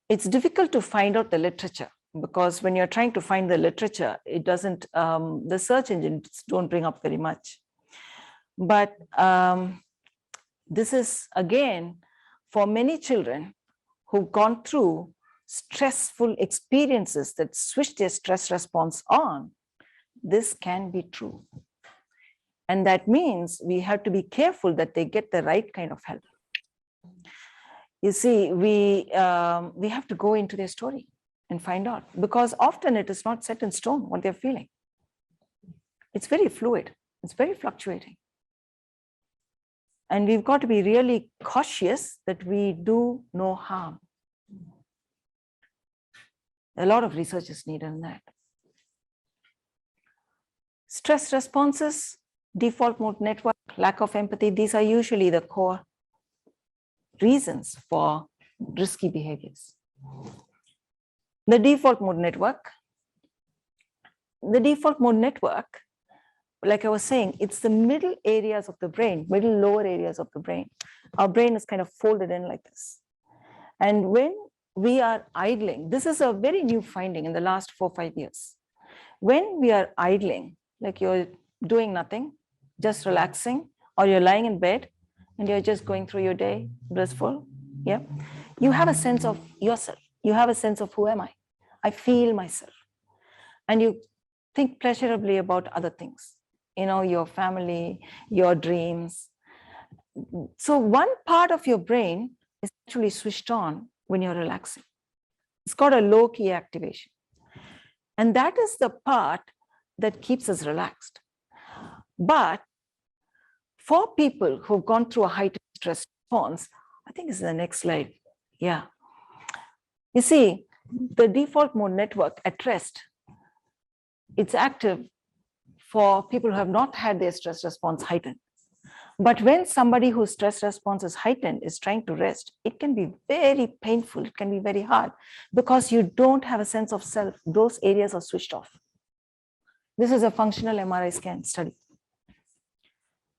it's difficult to find out the literature, because when you're trying to find the literature, it doesn't, the search engines don't bring up very much. But this is, again, for many children who've gone through stressful experiences that switch their stress response on, this can be true. And that means we have to be careful that they get the right kind of help. You see, we have to go into their story and find out, because often it is not set in stone what they're feeling. It's very fluid. It's very fluctuating. And we've got to be really cautious that we do no harm. A lot of research is needed on that. Stress responses, default mode network, lack of empathy, these are usually the core reasons for risky behaviors. The default mode network, like I was saying, it's the middle areas of the brain, middle lower areas of the brain. Our brain is kind of folded in like this. And when we are idling, this is a very new finding in the last 4 or 5 years. When we are idling, like you're doing nothing, just relaxing, or you're lying in bed and you're just going through your day, blissful, yeah, you have a sense of yourself. You have a sense of who am I? I feel myself. And you think pleasurably about other things, your family, your dreams. So one part of your brain is actually switched on when you're relaxing. It's called a low-key activation. And that is the part that keeps us relaxed. But for people who've gone through a heightened stress response, I think this is the next slide. Yeah. You see, the default mode network at rest, it's active for people who have not had their stress response heightened. But when somebody whose stress response is heightened is trying to rest, it can be very painful. It can be very hard because you don't have a sense of self. Those areas are switched off. This is a functional MRI scan study.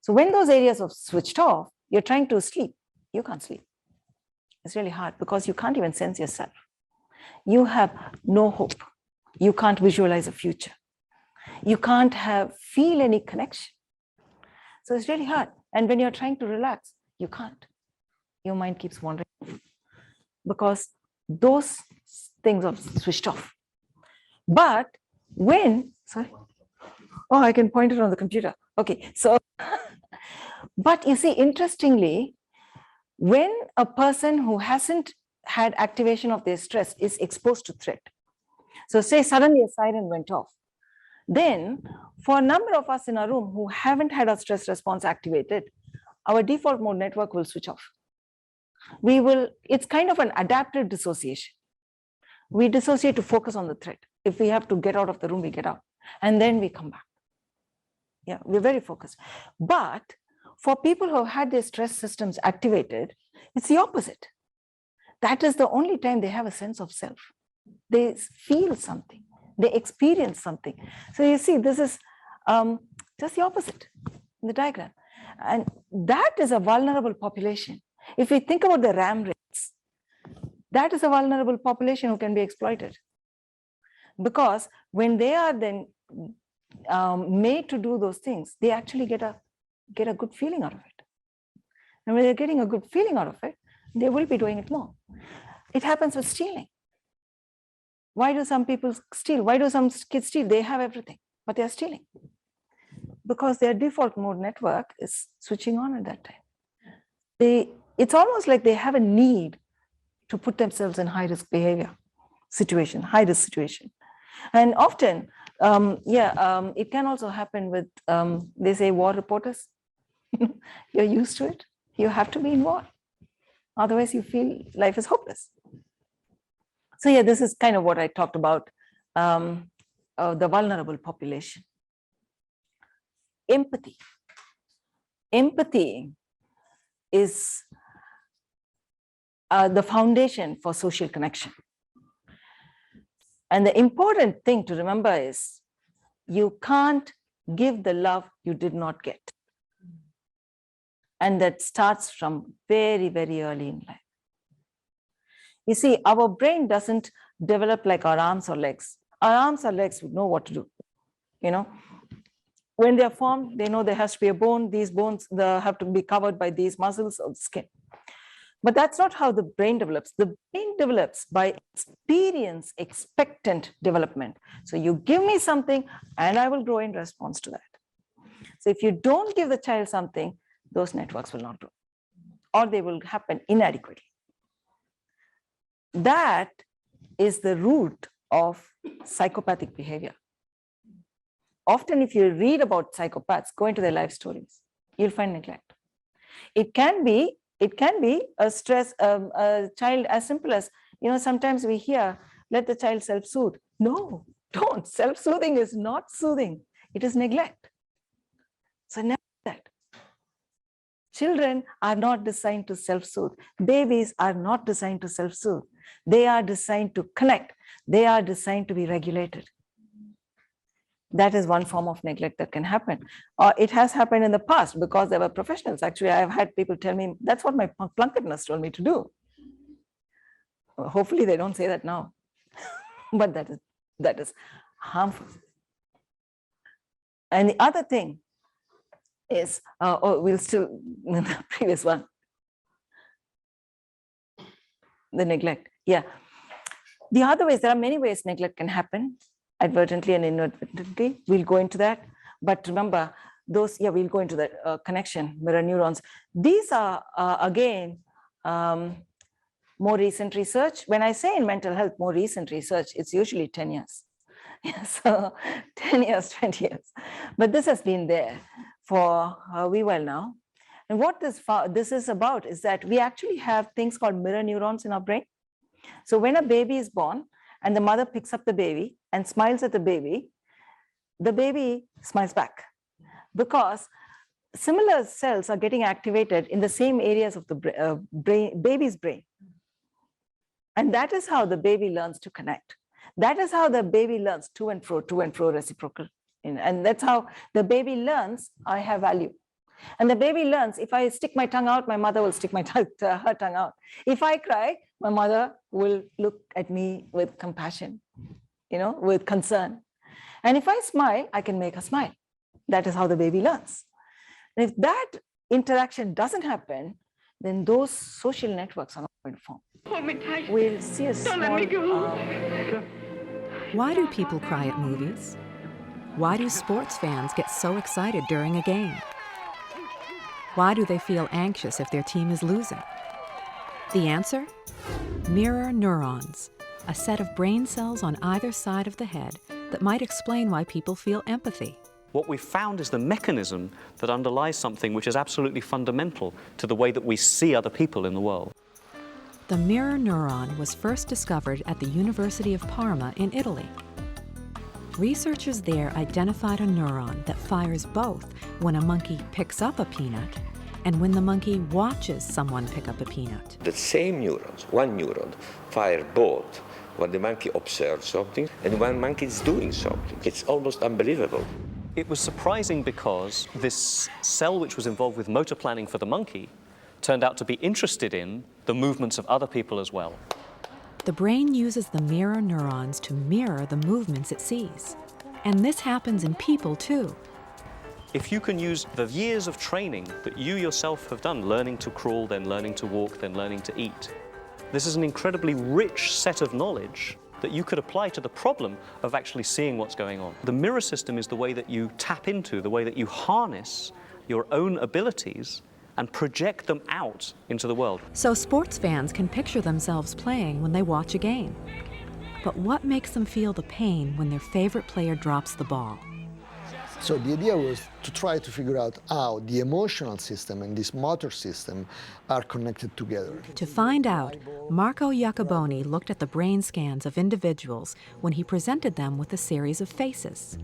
So when those areas are switched off, you're trying to sleep. You can't sleep. It's really hard because you can't even sense yourself. You have no hope. You can't visualize a future. You can't feel any connection. So it's really hard. And when you're trying to relax, you can't. Your mind keeps wandering because those things are switched off. But when, sorry, oh, I can point it on the computer. Okay, so, but you see, interestingly, when a person who hasn't had activation of their stress is exposed to threat, so say suddenly a siren went off, then for a number of us in our room who haven't had our stress response activated, our default mode network will switch off. It's kind of an adaptive dissociation. We dissociate to focus on the threat. If we have to get out of the room, we get out, and then we come back. Yeah, we're very focused. But for people who have had their stress systems activated, it's the opposite. That is the only time they have a sense of self. They feel something. They experience something. So you see, this is just the opposite in the diagram. And that is a vulnerable population. If we think about the RAM rates, that is a vulnerable population who can be exploited. Because when they are then made to do those things, they actually get a good feeling out of it. And when they're getting a good feeling out of it, they will be doing it more. It happens with stealing. Why do some people steal? Why do some kids steal? They have everything, but they're stealing. Because their default mode network is switching on at that time. It's almost like they have a need to put themselves in high-risk behavior situation, high-risk situation. And often, it can also happen with, they say, war reporters. You're used to it. You have to be in war. Otherwise, you feel life is hopeless. So yeah, this is kind of what I talked about, the vulnerable population. Empathy. Empathy is the foundation for social connection. And the important thing to remember is you can't give the love you did not get. And that starts from very, very early in life. You see, our brain doesn't develop like our arms or legs. Our arms or legs would know what to do. You know, when they're formed, they know there has to be a bone. These bones have to be covered by these muscles or skin. But that's not how the brain develops. The brain develops by experience expectant development. So you give me something and I will grow in response to that. So if you don't give the child something, those networks will not grow, or they will happen inadequately. That is the root of psychopathic behavior. Often, if you read about psychopaths, go into their life stories, you'll find neglect. It can be a stress, a child as simple as, sometimes we hear, let the child self-soothe. No, don't. Self-soothing is not soothing. It is neglect. So never do that. Children are not designed to self-soothe. Babies are not designed to self-soothe. They are designed to connect. They are designed to be regulated. That is one form of neglect that can happen. It has happened in the past because there were professionals. Actually, I've had people tell me, that's what my Plunkett nurse told me to do. Hopefully they don't say that now. But that is harmful. And the other thing is, we'll still, the previous one, the neglect. Yeah. The other ways, there are many ways neglect can happen, advertently and inadvertently. We'll go into that. But remember, we'll go into the connection, mirror neurons. These are, again, more recent research. When I say in mental health, more recent research, it's usually 10 years. Yeah, so 10 years, 20 years. But this has been there for a wee while now. And what this is about is that we actually have things called mirror neurons in our brain. So when a baby is born and the mother picks up the baby and smiles at the baby smiles back, because similar cells are getting activated in the same areas of the baby's brain. And that is how the baby learns to connect. That is how the baby learns to and fro reciprocal. And that's how the baby learns, I have value. And the baby learns, if I stick my tongue out, my mother will stick her tongue out. If I cry, my mother will look at me with compassion, with concern. And if I smile, I can make her smile. That is how the baby learns. And if that interaction doesn't happen, then those social networks are not going to form. We'll see a small... Don't let me go. Why do people cry at movies? Why do sports fans get so excited during a game? Why do they feel anxious if their team is losing? The answer? Mirror neurons, a set of brain cells on either side of the head that might explain why people feel empathy. What we've found is the mechanism that underlies something which is absolutely fundamental to the way that we see other people in the world. The mirror neuron was first discovered at the University of Parma in Italy. Researchers there identified a neuron that fires both when a monkey picks up a peanut and when the monkey watches someone pick up a peanut. The same neurons, one neuron, fire both when the monkey observes something and when monkey is doing something. It's almost unbelievable. It was surprising because this cell which was involved with motor planning for the monkey turned out to be interested in the movements of other people as well. The brain uses the mirror neurons to mirror the movements it sees. And this happens in people too. If you can use the years of training that you yourself have done, learning to crawl, then learning to walk, then learning to eat, this is an incredibly rich set of knowledge that you could apply to the problem of actually seeing what's going on. The mirror system is the way that you tap into, the way that you harness your own abilities and project them out into the world. So sports fans can picture themselves playing when they watch a game. But what makes them feel the pain when their favorite player drops the ball? So the idea was to try to figure out how the emotional system and this motor system are connected together. To find out, Marco Iacoboni looked at the brain scans of individuals when he presented them with a series of faces.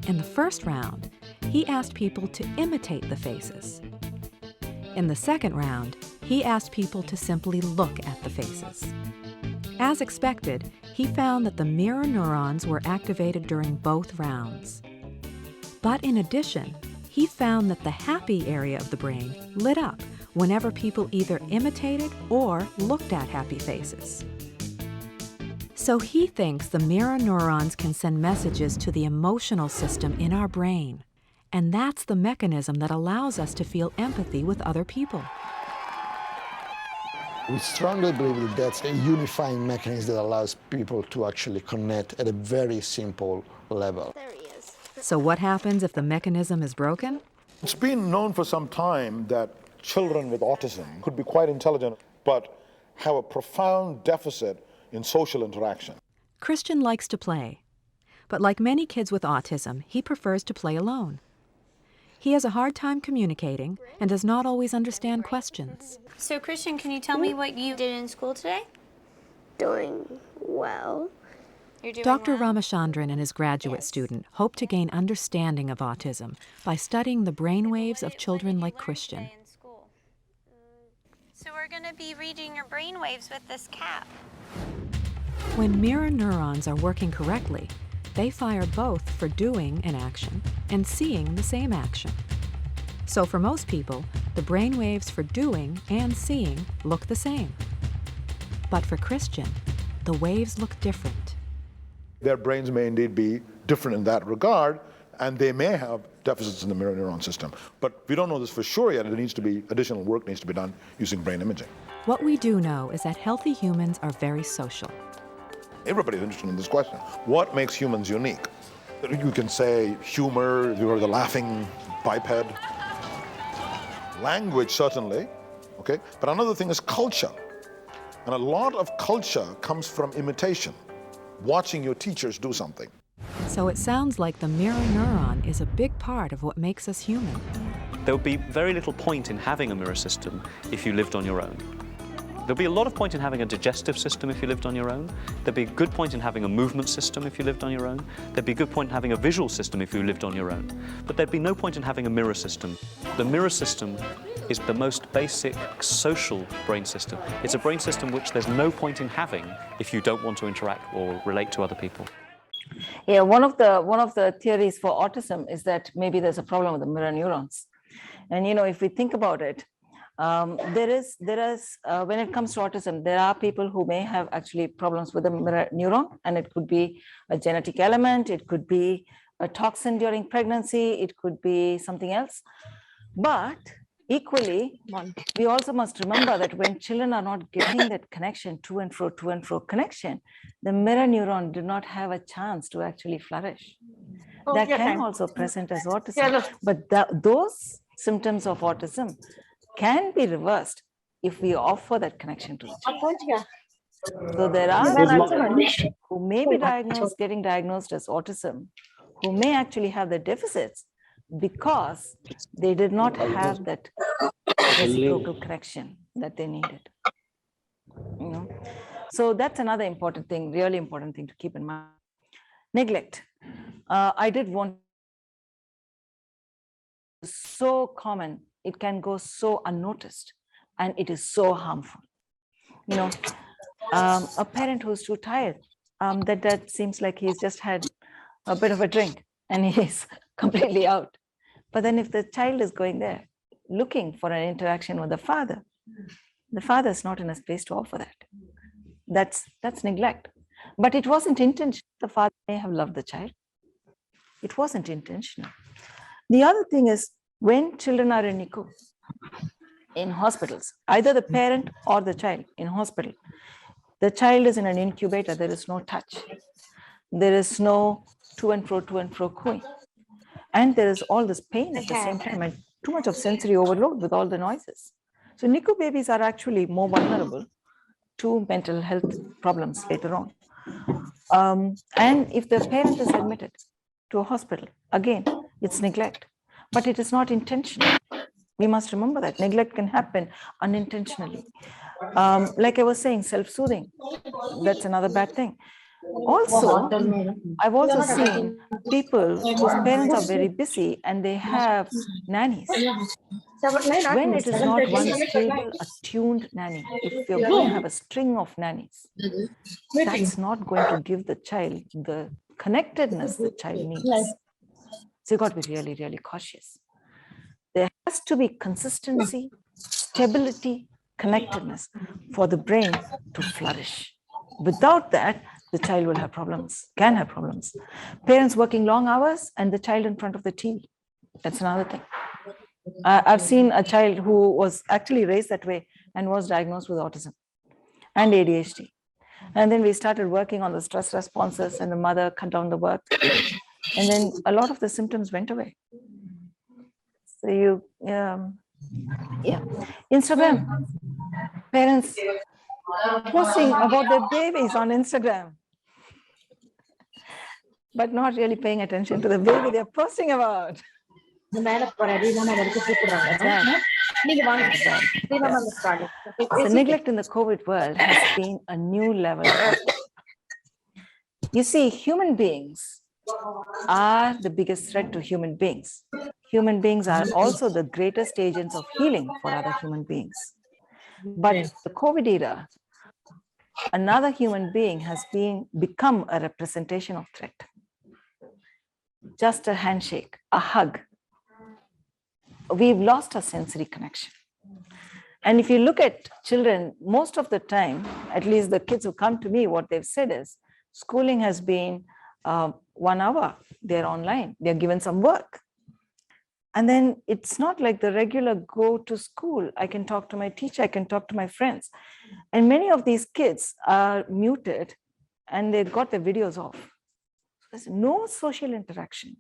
In the first round, he asked people to imitate the faces. In the second round, he asked people to simply look at the faces. As expected, he found that the mirror neurons were activated during both rounds. But in addition, he found that the happy area of the brain lit up whenever people either imitated or looked at happy faces. So he thinks the mirror neurons can send messages to the emotional system in our brain. And that's the mechanism that allows us to feel empathy with other people. We strongly believe that that's a unifying mechanism that allows people to actually connect at a very simple level. There he is. So what happens if the mechanism is broken? It's been known for some time that children with autism could be quite intelligent, but have a profound deficit in social interaction. Christian likes to play. But like many kids with autism, he prefers to play alone. He has a hard time communicating and does not always understand questions. So, Christian, can you tell me what you did in school today? Doing well. You're doing Dr. well? Ramachandran and his graduate student hope to gain understanding of autism by studying the brainwaves of children like Christian. So we're going to be reading your brainwaves with this cap. When mirror neurons are working correctly, they fire both for doing an action and seeing the same action. So for most people, the brainwaves for doing and seeing look the same. But for Christian, the waves look different. Their brains may indeed be different in that regard, and they may have deficits in the mirror neuron system. But we don't know this for sure yet. Additional work needs to be done using brain imaging. What we do know is that healthy humans are very social. Everybody's interested in this question. What makes humans unique? You can say humor, you're the laughing biped. Language, certainly, okay? But another thing is culture. And a lot of culture comes from imitation, watching your teachers do something. So it sounds like the mirror neuron is a big part of what makes us human. There would be very little point in having a mirror system if you lived on your own. There'll be a lot of point in having a digestive system if you lived on your own. There'd be a good point in having a movement system if you lived on your own. There'd be a good point in having a visual system if you lived on your own. But there'd be no point in having a mirror system. The mirror system is the most basic social brain system. It's a brain system which there's no point in having if you don't want to interact or relate to other people. Yeah, one of the theories for autism is that maybe there's a problem with the mirror neurons. And if we think about it, there is when it comes to autism, there are people who may have actually problems with the mirror neuron, and it could be a genetic element, it could be a toxin during pregnancy, it could be something else. But equally, we also must remember that when children are not getting that connection, to and fro connection, the mirror neuron do not have a chance to actually flourish. That can also present as autism. But those symptoms of autism can be reversed if we offer that connection to the child. So there are children who may be getting diagnosed as autism, who may actually have the deficits because they did not have that reciprocal connection that they needed. So that's another important thing, really important thing to keep in mind. Neglect. I did want so common. It can go so unnoticed, and it is so harmful. A parent who's too tired, that seems like he's just had a bit of a drink and he's completely out. But then if the child is going there looking for an interaction with the father is not in a space to offer that. That's neglect. But it wasn't intentional. The father may have loved the child. It wasn't intentional. The other thing is, when children are in NICU, in hospitals, either the parent or the child in hospital, the child is in an incubator, there is no touch. There is no to and fro cooing. And there is all this pain at the same time and too much of sensory overload with all the noises. So NICU babies are actually more vulnerable to mental health problems later on. And if the parent is admitted to a hospital, again, it's neglect. But it is not intentional. We must remember that neglect can happen unintentionally. Like I was saying, self-soothing, that's another bad thing. Also, I've also seen people whose parents are very busy and they have nannies. When it is not one stable, attuned nanny, if you're going to have a string of nannies, that's not going to give the child the connectedness the child needs. So you've got to be really, really cautious. There has to be consistency, stability, connectedness for the brain to flourish. Without that, the child will have problems, can have problems. Parents working long hours and the child in front of the TV. That's another thing. I've seen a child who was actually raised that way and was diagnosed with autism and ADHD. And then we started working on the stress responses, and the mother cut down the work. And then a lot of the symptoms went away. So Instagram, parents posting about their babies on Instagram, but not really paying attention to the baby they're posting about. So neglect in the COVID world has been a new level. You see, human beings are the biggest threat to human beings. Human beings are also the greatest agents of healing for other human beings. But the COVID era, another human being has become a representation of threat. Just a handshake, a hug. We've lost our sensory connection. And if you look at children, most of the time, at least the kids who come to me, what they've said is, schooling has been 1 hour, they're online, they're given some work. And then it's not like the regular go to school. I can talk to my teacher, I can talk to my friends. And many of these kids are muted and they've got their videos off. There's no social interaction.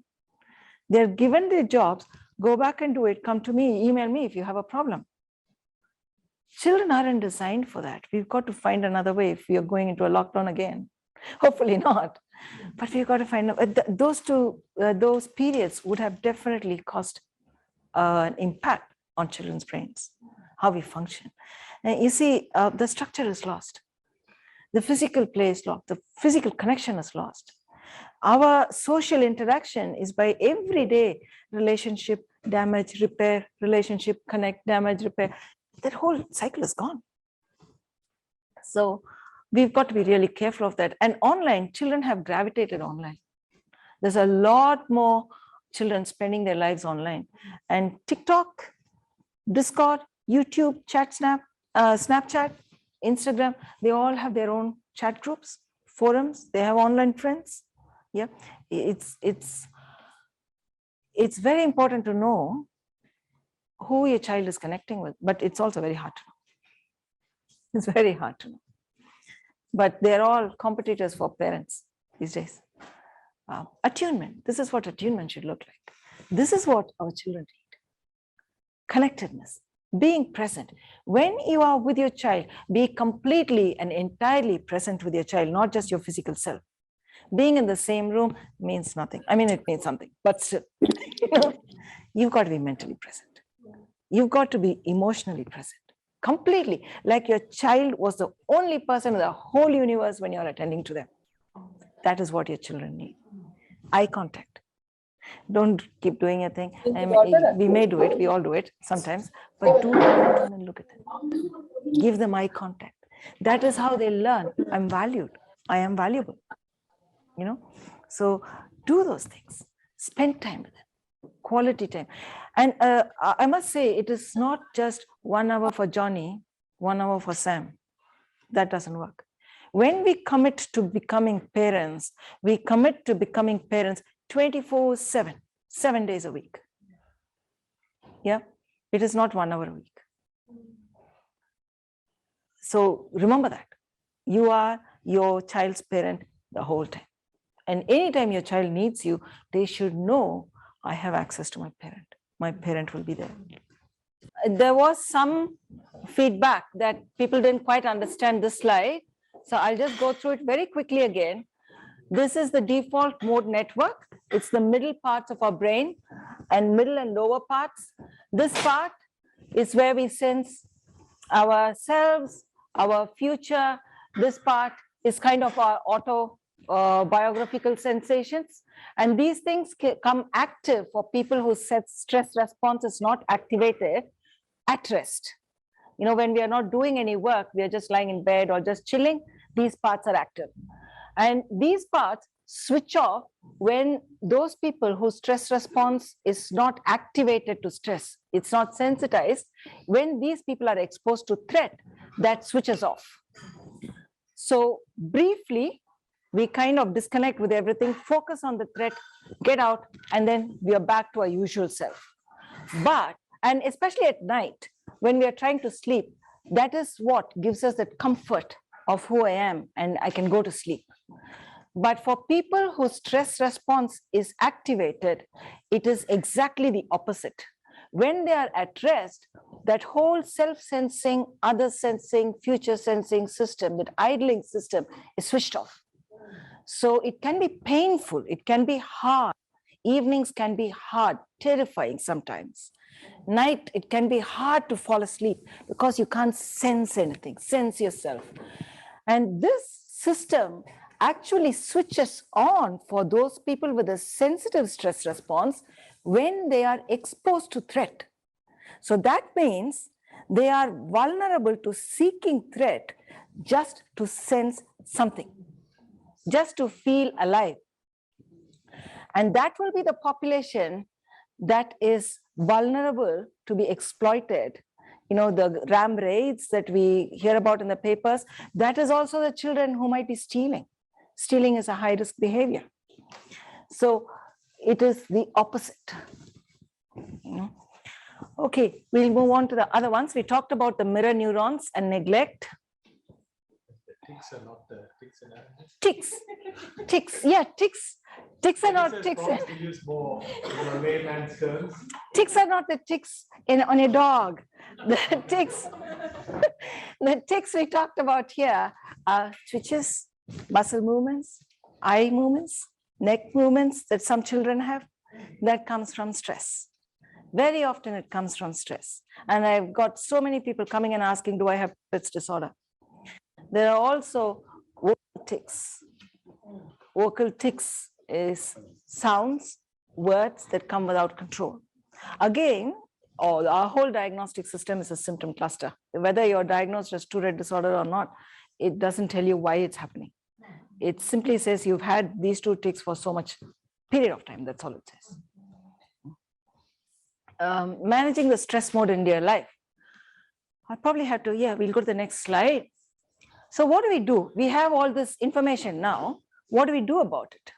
They're given their jobs, go back and do it, come to me, email me if you have a problem. Children aren't designed for that. We've got to find another way if we are going into a lockdown again. Hopefully not. But we've got to find those periods would have definitely caused an impact on children's brains, how we function. And you see, the structure is lost. The physical play is lost. The physical connection is lost. Our social interaction is by everyday relationship, damage, repair, relationship, connect, damage, repair. That whole cycle is gone. So we've got to be really careful of that. And online, children have gravitated online. There's a lot more children spending their lives online. And TikTok, Discord, YouTube, Snapchat, Instagram, they all have their own chat groups, forums, they have online friends. Yeah, it's very important to know who your child is connecting with, but it's also very hard to know. It's very hard to know. But they're all competitors for parents these days. Attunement, this is what attunement should look like. This is what our children need. Connectedness, being present. When you are with your child, be completely and entirely present with your child, not just your physical self. Being in the same room means nothing. I mean, it means something, but still, you've got to be mentally present. You've got to be emotionally present, completely, like your child was the only person in the whole universe when you're attending to them. That is what your children need. Eye contact. Don't keep doing a thing. We may do it, we all do it sometimes, but do turn and look at them. Give them eye contact. That is how they learn. I'm valued. I am valuable. You know, so do those things. Spend time with them. Quality time. And I must say, it is not just 1 hour for Johnny, 1 hour for Sam. That doesn't work. When we commit to becoming parents, we commit to becoming parents 24/7, 7 days a week. Yeah, it is not 1 hour a week. So remember that you are your child's parent the whole time. And anytime your child needs you, they should know, I have access to my parent. My parent will be there. There was some feedback that people didn't quite understand this slide. So I'll just go through it very quickly again. This is the default mode network. It's the middle parts of our brain and middle and lower parts. This part is where we sense ourselves, our future. This part is kind of our biographical sensations. And these things come active for people whose stress response is not activated at rest. You know, when we are not doing any work, we are just lying in bed or just chilling, these parts are active. And these parts switch off when those people whose stress response is not activated to stress, it's not sensitized. When these people are exposed to threat, that switches off. So briefly, we kind of disconnect with everything, focus on the threat, get out, and then we are back to our usual self. But, and especially at night, when we are trying to sleep, that is what gives us that comfort of who I am, and I can go to sleep. But for people whose stress response is activated, it is exactly the opposite. When they are at rest, that whole self-sensing, other sensing, future sensing system, that idling system is switched off. So it can be painful, it can be hard. Evenings can be hard, terrifying sometimes. Night, it can be hard to fall asleep because you can't sense anything, sense yourself. And this system actually switches on for those people with a sensitive stress response when they are exposed to threat. So that means they are vulnerable to seeking threat just to sense something, just to feel alive. And that will be the population that is vulnerable to be exploited. You know, the ram raids that we hear about in the papers, that is also the children who might be stealing. Stealing is a high-risk behavior. So it is the opposite. Okay, we'll move on to the other ones. We talked about the mirror neurons and neglect. Tics are not the tics. Ticks, yeah, ticks. Ticks are not ticks. To use more layman's terms. Ticks are not the ticks on a dog. The ticks we talked about here are twitches, muscle movements, eye movements, neck movements that some children have. That comes from stress. Very often it comes from stress. And I've got so many people coming and asking, do I have Tourette disorder? There are also vocal tics. Vocal tics is sounds, words that come without control. Again, our whole diagnostic system is a symptom cluster. Whether you're diagnosed as Tourette disorder or not, it doesn't tell you why it's happening. It simply says you've had these two tics for so much period of time. That's all it says. Managing the stress mode in their life. I probably have to, we'll go to the next slide. So what do? We have all this information now. What do we do about it?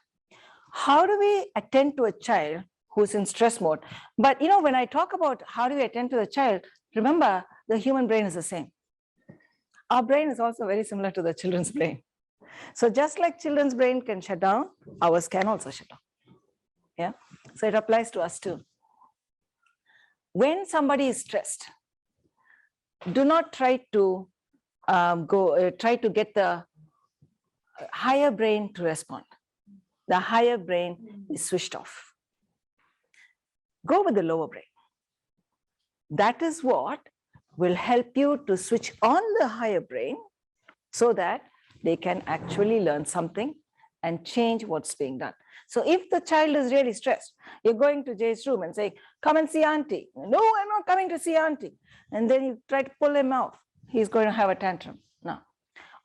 How do we attend to a child who's in stress mode? But when I talk about how do we attend to the child, remember the human brain is the same. Our brain is also very similar to the children's brain. So just like children's brain can shut down, ours can also shut down. Yeah. So it applies to us too. When somebody is stressed, do not try to get the higher brain to respond. The higher brain is switched off. Go with the lower brain. That is what will help you to switch on the higher brain so that they can actually learn something and change what's being done. So if the child is really stressed, you're going to Jay's room and say, come and see auntie. No, I'm not coming to see auntie. And then you try to pull him out. He's going to have a tantrum. No.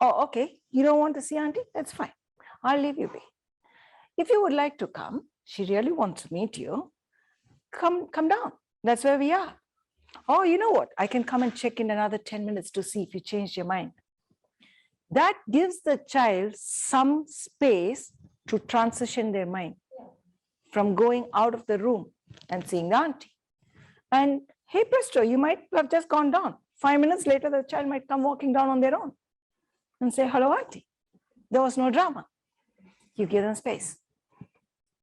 Oh, okay. You don't want to see auntie? That's fine. I'll leave you be. If you would like to come, she really wants to meet you, come down. That's where we are. Oh, you know what? I can come and check in another 10 minutes to see if you changed your mind. That gives the child some space to transition their mind from going out of the room and seeing the auntie. And hey, presto, you might have just gone down. 5 minutes later, the child might come walking down on their own and say, hello, auntie. There was no drama. You give them space.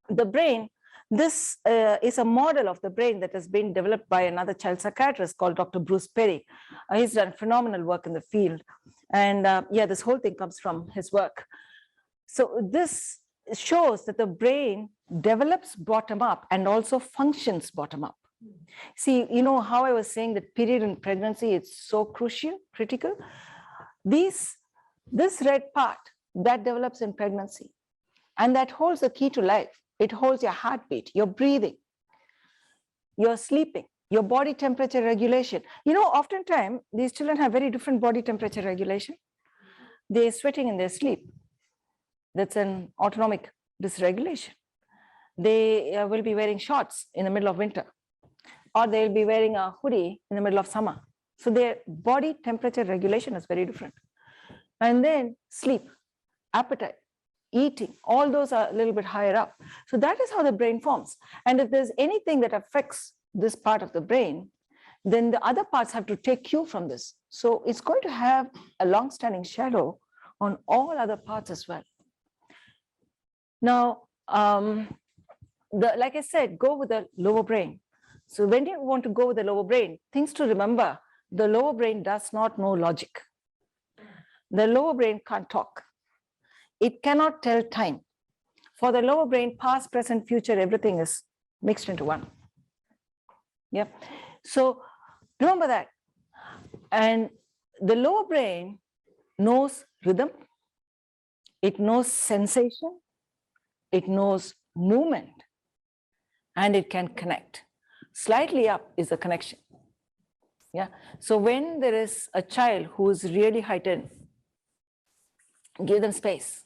The brain, this is a model of the brain that has been developed by another child psychiatrist called Dr. Bruce Perry. He's done phenomenal work in the field. And this whole thing comes from his work. So this shows that the brain develops bottom up and also functions bottom up. See, you know how I was saying that period in pregnancy is so critical? This red part that develops in pregnancy and that holds the key to life. It holds your heartbeat, your breathing, your sleeping, your body temperature regulation. Oftentimes these children have very different body temperature regulation. They're sweating in their sleep. That's an autonomic dysregulation. They will be wearing shorts in the middle of winter, or they'll be wearing a hoodie in the middle of summer. So their body temperature regulation is very different. And then sleep, appetite, eating, all those are a little bit higher up. So that is how the brain forms. And if there's anything that affects this part of the brain, then the other parts have to take cue from this. So it's going to have a long-standing shadow on all other parts as well. Now, like I said, go with the lower brain. So when you want to go with the lower brain, things to remember, the lower brain does not know logic. The lower brain can't talk. It cannot tell time. For the lower brain, past, present, future, everything is mixed into one. Yeah. So remember that. And the lower brain knows rhythm. It knows sensation. It knows movement. And it can connect. Slightly up is the connection. Yeah. So when there is a child who is really heightened, give them space.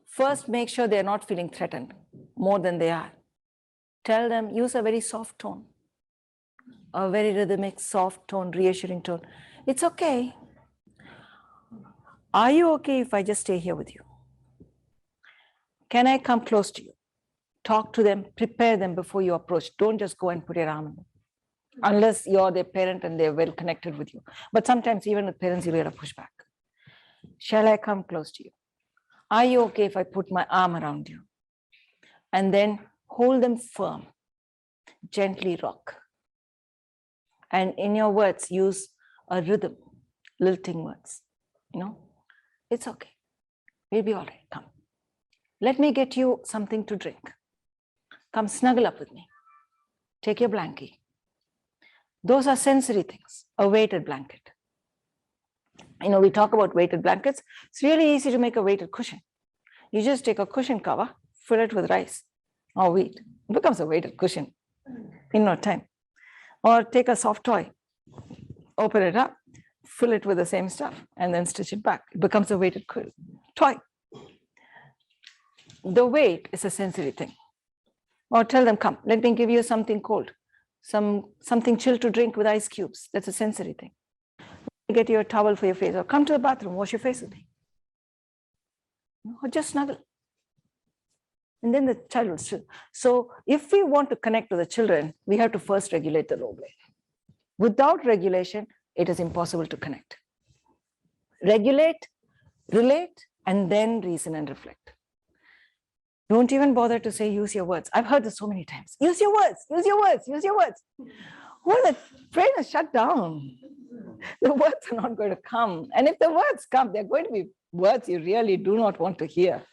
First, make sure they're not feeling threatened more than they are. Tell them, use a very soft tone, a very rhythmic, soft tone, reassuring tone. It's okay. Are you okay if I just stay here with you? Can I come close to you? Talk to them, prepare them before you approach. Don't just go and put your arm on them. Unless you're their parent and they're well connected with you. But sometimes even with parents, you'll get a pushback. Shall I come close to you? Are you okay if I put my arm around you? And then hold them firm, gently rock. And in your words, use a rhythm, lilting words. It's okay. We'll be all right. Come. Let me get you something to drink. Come snuggle up with me. take your blankie. Those are sensory things, a weighted blanket. You know, we talk about weighted blankets. It's really easy to make a weighted cushion. You just take a cushion cover, fill it with rice or wheat. It becomes a weighted cushion in no time. Or take a soft toy, open it up, fill it with the same stuff, and then stitch it back. It becomes a weighted toy. The weight is a sensory thing. Or tell them, come, let me give you something cold, something chilled to drink with ice cubes. That's a sensory thing. Get you a towel for your face, or come to the bathroom, wash your face with me. Or just snuggle. And then the child will still. So if we want to connect to the children, we have to first regulate the role play. Without regulation, it is impossible to connect. Regulate, relate, and then reason and reflect. Don't even bother to say, use your words. I've heard this so many times. Use your words, use your words, use your words. Well, the brain is shut down. The words are not going to come. And if the words come, they're going to be words you really do not want to hear.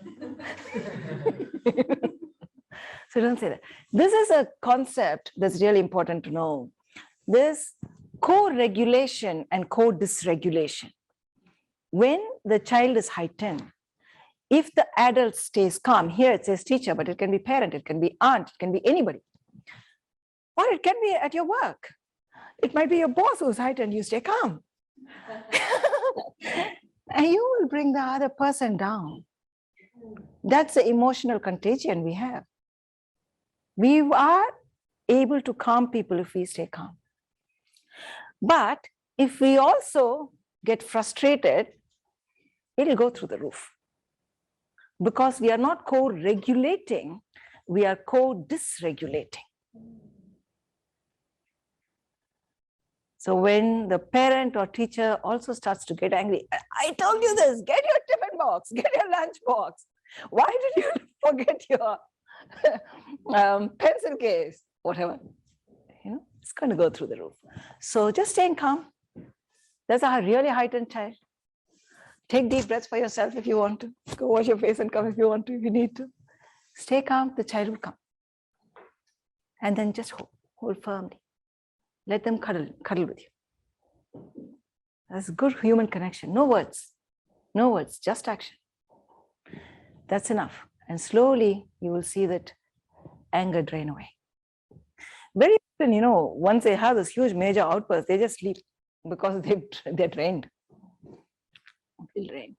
So don't say that. This is a concept that's really important to know. This co-regulation and co-dysregulation. When the child is heightened, if the adult stays calm, here it says teacher, but it can be parent, it can be aunt, it can be anybody. Or it can be at your work. It might be your boss who's heightened, you stay calm. And you will bring the other person down. That's the emotional contagion we have. We are able to calm people if we stay calm. But if we also get frustrated, it'll go through the roof. Because we are not co-regulating, we are co-dysregulating. So when the parent or teacher also starts to get angry, I told you this, get your tiffin box, get your lunch box. Why did you forget your pencil case? Whatever, you know, it's going to go through the roof. So just staying calm. That's a really heightened child. Take deep breaths for yourself if you want to. Go wash your face and come if you want to, if you need to. Stay calm, the child will come. And then just hold firmly. Let them cuddle with you. That's good human connection. No words, just action. That's enough. And slowly you will see that anger drain away. Very often, you know, once they have this huge major outburst, they just sleep because they're drained. Feel drained.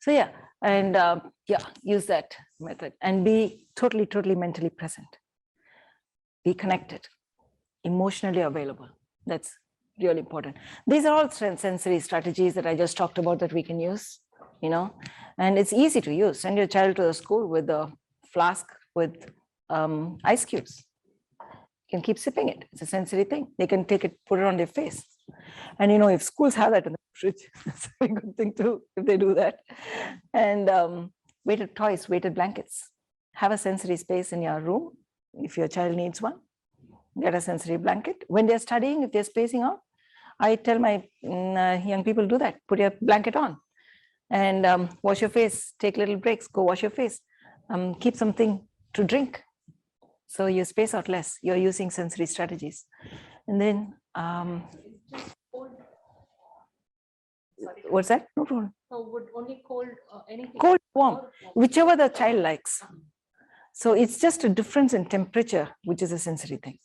So yeah, and use that method and be totally mentally present. Be connected. Emotionally available. That's really important. These are all sensory strategies that I just talked about that we can use, you know, and it's easy to use. Send your child to the school with a flask with ice cubes. You can keep sipping it. It's a sensory thing. They can take it, put it on their face. And you know, if schools have that in the fridge, that's a very good thing too, if they do that. And weighted toys, weighted blankets. Have a sensory space in your room if your child needs one. Get a sensory blanket. When they're studying, if they're spacing out, I tell my young people do that. Put your blanket on and wash your face. Take little breaks. Go wash your face. Keep something to drink. So you space out less. You're using sensory strategies. And then, what's that? No problem. So would only cold anything? Cold, warm, whichever the child likes. So it's just a difference in temperature, which is a sensory thing.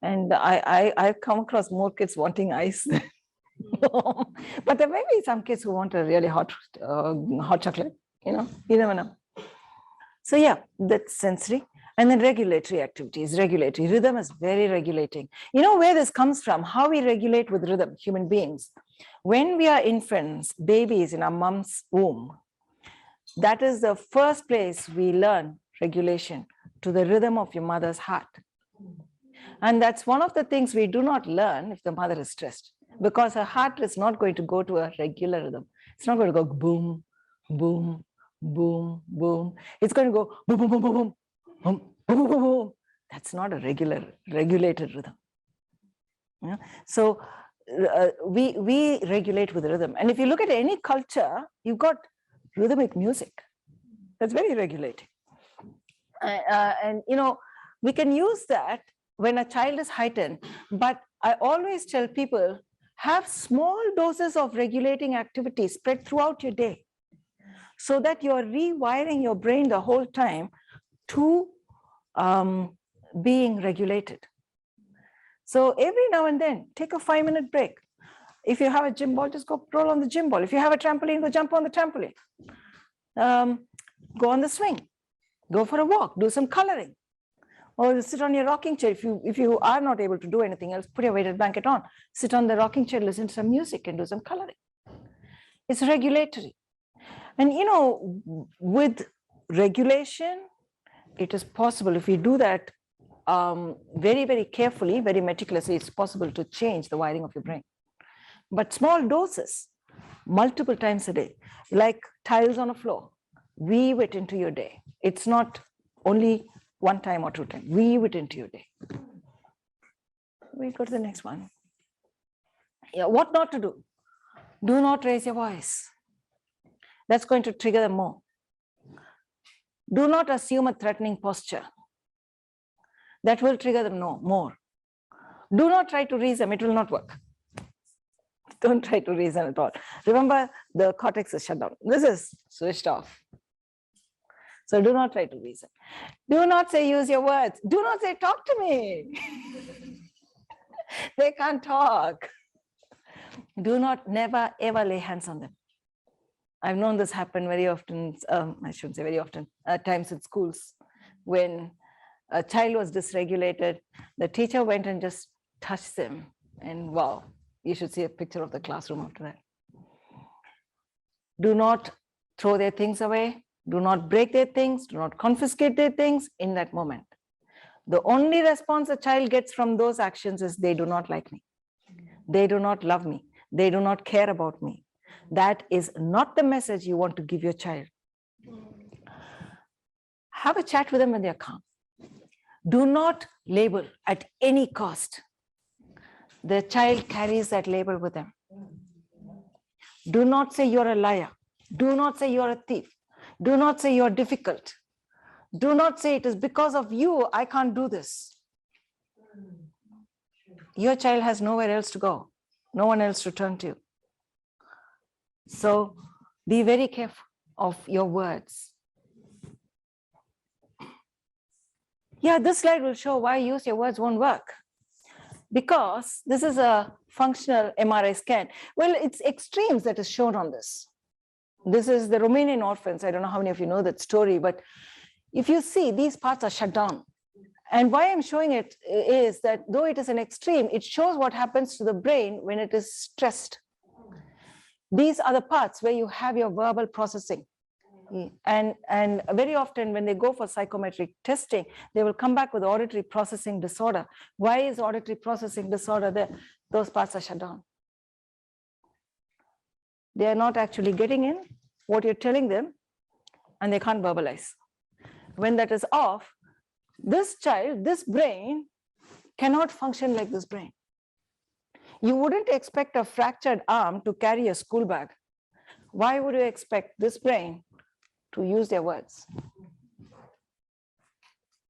And I've come across more kids wanting ice. But there may be some kids who want a really hot chocolate, you know, you never know. So yeah, that's sensory. And then regulatory activities, regulatory. Rhythm is very regulating. You know where this comes from, how we regulate with rhythm, human beings. When we are infants, babies in our mom's womb, that is the first place we learn regulation to the rhythm of your mother's heart. And that's one of the things we do not learn if the mother is stressed, because her heart is not going to go to a regular rhythm. It's not going to go boom, boom, boom, boom. It's going to go boom, boom, boom, boom, boom, boom, boom, boom, boom. That's not a regulated rhythm. Yeah? So we regulate with rhythm. And if you look at any culture, you've got rhythmic music. That's very regulating. And you know, we can use that when a child is heightened. But I always tell people, have small doses of regulating activity spread throughout your day so that you're rewiring your brain the whole time to being regulated. So every now and then, take a 5-minute break. If you have a gym ball, just go roll on the gym ball. If you have a trampoline, go jump on the trampoline. Go on the swing. Go for a walk. Do some coloring. Or sit on your rocking chair. If you are not able to do anything else, put your weighted blanket on. Sit on the rocking chair, listen to some music and do some coloring. It's regulatory. And you know, with regulation, it is possible, if we do that very, very carefully, very meticulously, it's possible to change the wiring of your brain. But small doses, multiple times a day, like tiles on a floor, weave it into your day. It's not only 1 time or 2 times, weave it into your day. We go to the next one. Yeah, what not to do? Do not raise your voice. That's going to trigger them more. Do not assume a threatening posture. That will trigger them more. Do not try to reason, it will not work. Don't try to reason at all. Remember, the cortex is shut down. This is switched off. So do not try to reason. Do not say use your words. Do not say talk to me. They can't talk. Do not never ever lay hands on them. I've known this happen very often, I shouldn't say very often, at times in schools, when a child was dysregulated, the teacher went and just touched them, and wow, you should see a picture of the classroom after that. Do not throw their things away. Do not break their things. Do not confiscate their things in that moment. The only response a child gets from those actions is they do not like me. They do not love me. They do not care about me. That is not the message you want to give your child. Have a chat with them when they're calm. Do not label at any cost. The child carries that label with them. Do not say you're a liar. Do not say you're a thief. Do not say you're difficult. Do not say it is because of you I can't do this. Your child has nowhere else to go, no one else to turn to. So be very careful of your words. Yeah, this slide will show why use your words won't work. Because this is a functional MRI scan. Well, it's extremes that is shown on this. This is the Romanian orphans. I don't know how many of you know that story, but if you see, these parts are shut down. And why I'm showing it is that though it is an extreme, it shows what happens to the brain when it is stressed. These are the parts where you have your verbal processing. And very often when they go for psychometric testing, they will come back with auditory processing disorder. Why is auditory processing disorder there? Those parts are shut down. They are not actually getting in what you're telling them, and they can't verbalize. When that is off, this child, this brain cannot function like this brain. You wouldn't expect a fractured arm to carry a school bag. Why would you expect this brain to use their words?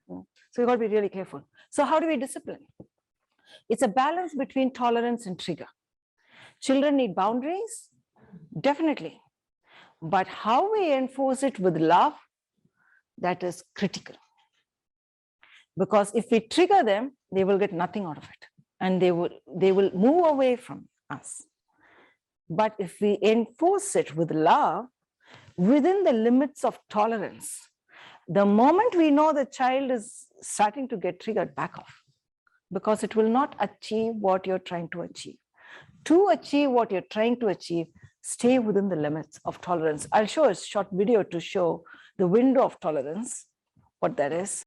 So you've got to be really careful. So how do we discipline? It's a balance between tolerance and trigger. Children need boundaries, definitely. But how we enforce it with love, that is critical. Because if we trigger them, they will get nothing out of it. And they will move away from us. But if we enforce it with love, within the limits of tolerance, the moment we know the child is starting to get triggered, back off. Because it will not achieve what you're trying to achieve. To achieve what you're trying to achieve, stay within the limits of tolerance. I'll show a short video to show the window of tolerance, what that is.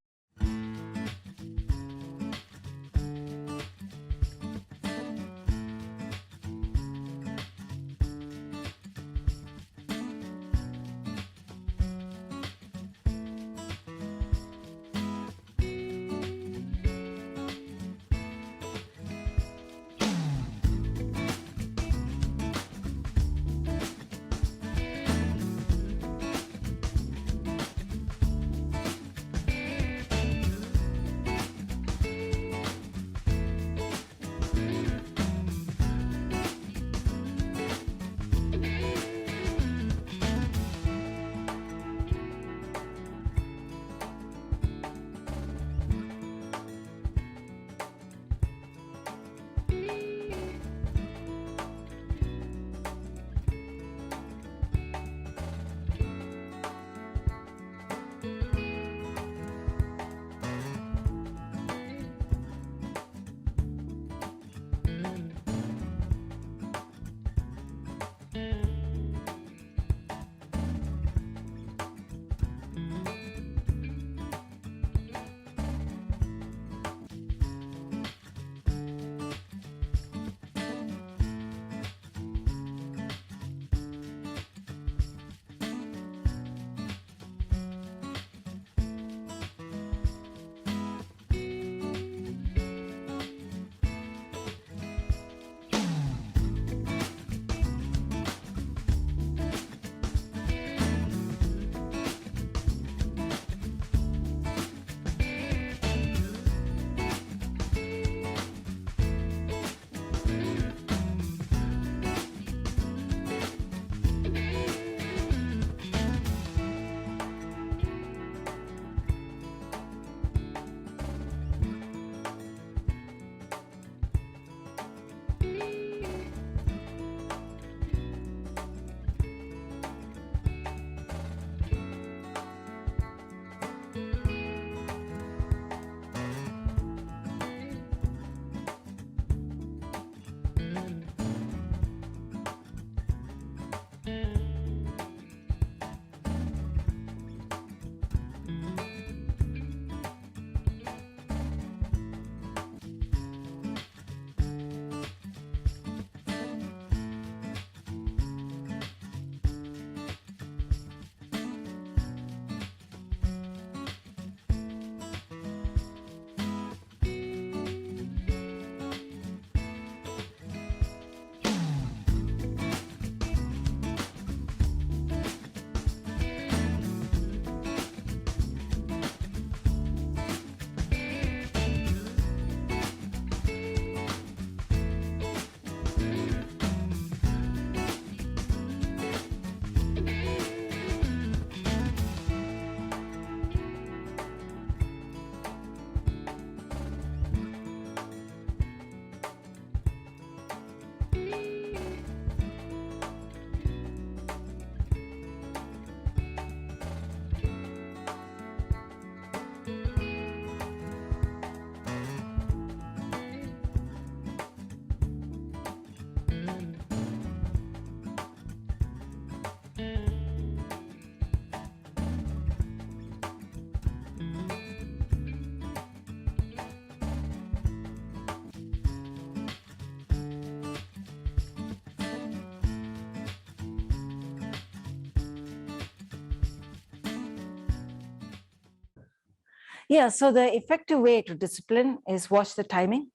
Yeah, so the effective way to discipline is watch the timing.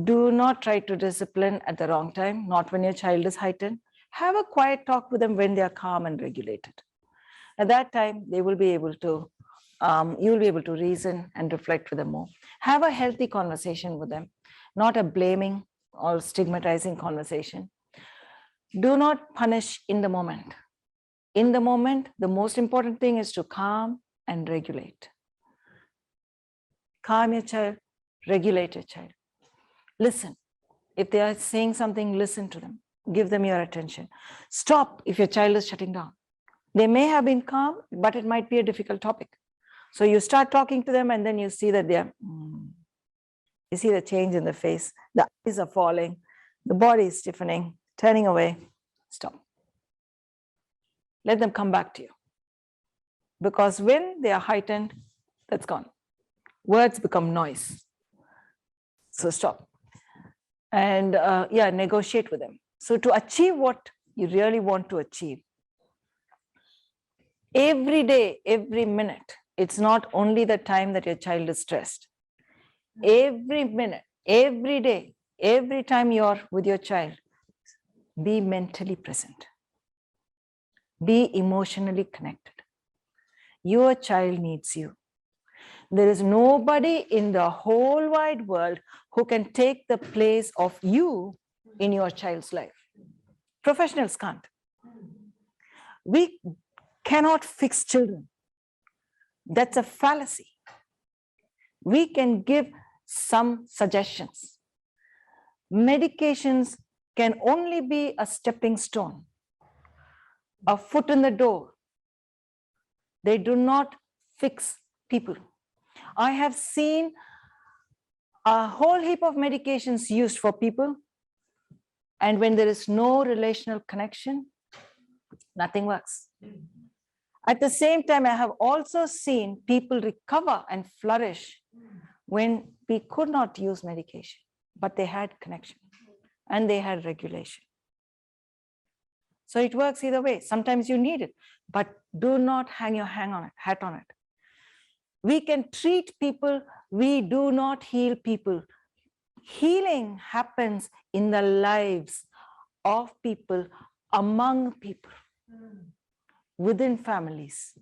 Do not try to discipline at the wrong time, not when your child is heightened. Have a quiet talk with them when they are calm and regulated. At that time, they will be able to, you will be able to reason and reflect with them more. Have a healthy conversation with them, not a blaming or stigmatizing conversation. Do not punish in the moment. In the moment, the most important thing is to calm and regulate. Calm your child, regulate your child. Listen. If they are saying something, listen to them. Give them your attention. Stop if your child is shutting down. They may have been calm, but it might be a difficult topic. So you start talking to them and then you see that they're, you see the change in the face. The eyes are falling. The body is stiffening, turning away. Stop. Let them come back to you. Because when they are heightened, that's gone. Words become noise. So stop. And yeah, negotiate with them. So to achieve what you really want to achieve, every day, every minute, it's not only the time that your child is stressed. Every minute, every day, every time you're with your child, be mentally present. Be emotionally connected. Your child needs you. There is nobody in the whole wide world who can take the place of you in your child's life. Professionals can't. We cannot fix children. That's a fallacy. We can give some suggestions. Medications can only be a stepping stone, a foot in the door. They do not fix people. I have seen a whole heap of medications used for people, and when there is no relational connection, nothing works. At the same time, I have also seen people recover and flourish when we could not use medication, but they had connection and they had regulation. So it works either way. Sometimes you need it, but do not hang your hat on it. We can treat people, we do not heal people. Healing happens in the lives of people, among people, within families.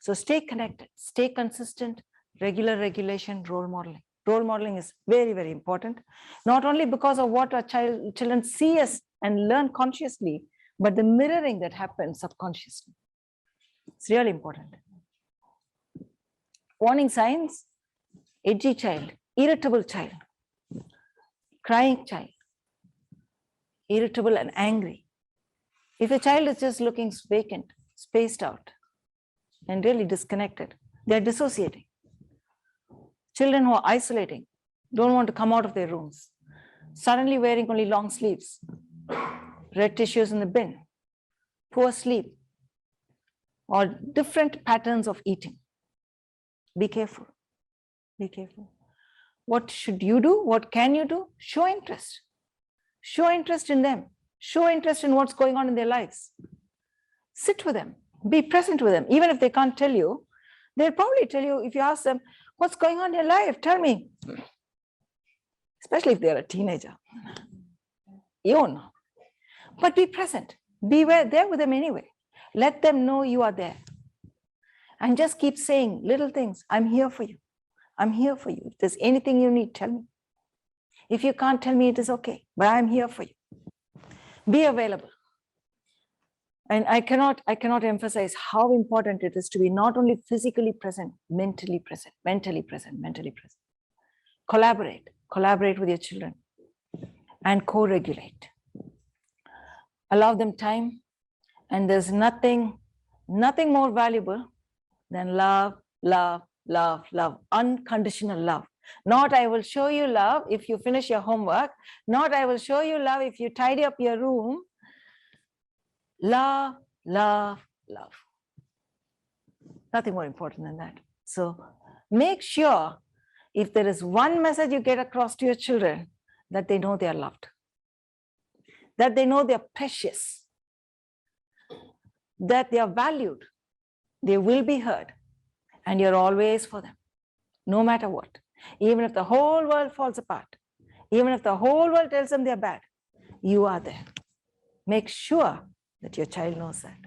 So stay connected, stay consistent, regular regulation, role modeling. Role modeling is very, very important, not only because of what our children see us and learn consciously, but the mirroring that happens subconsciously. It's really important. Warning signs: edgy child, irritable child, crying child, irritable and angry. If a child is just looking vacant, spaced out, and really disconnected, they're dissociating. Children who are isolating, don't want to come out of their rooms, suddenly wearing only long sleeves, red tissues in the bin, poor sleep, or different patterns of eating. Be careful. Be careful. What should you do? What can you do? Show interest. Show interest in them. Show interest in what's going on in their lives. Sit with them. Be present with them. Even if they can't tell you, they'll probably tell you if you ask them, what's going on in your life? Tell me. Especially if they're a teenager. You don't know. But be present. Be there with them anyway. Let them know you are there. And just keep saying little things. I'm here for you. I'm here for you. If there's anything you need, tell me. If you can't tell me, it is okay, but I'm here for you. Be available. And I cannot emphasize how important it is to be not only physically present, mentally present, mentally present, mentally present. Collaborate with your children and co-regulate. Allow them time, and there's nothing more valuable than love, love, love, love, unconditional love. Not I will show you love if you finish your homework. Not I will show you love if you tidy up your room. Love, love, love. Nothing more important than that. So make sure if there is one message you get across to your children, that they know they are loved, that they know they are precious, that they are valued, they will be heard, and you're always for them. no matter what. Even if the whole world falls apart, even if the whole world tells them they're bad, you are there. Make sure that your child knows that.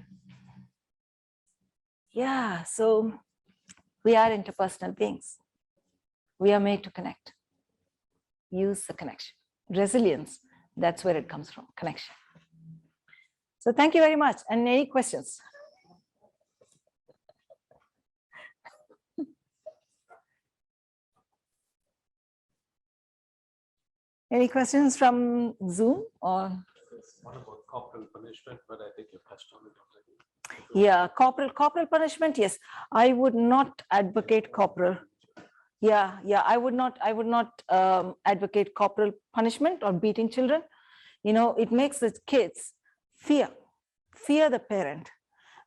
Yeah, so we are interpersonal beings. We are made to connect. Use the connection. Resilience, that's where it comes from, connection. So thank you very much. And any questions? Any questions from Zoom or? What about corporal punishment? But I think you touched on it already. Yeah, corporal punishment. Yes, I would not advocate corporal. Yeah, I would not advocate corporal punishment or beating children. You know, it makes the kids fear the parent,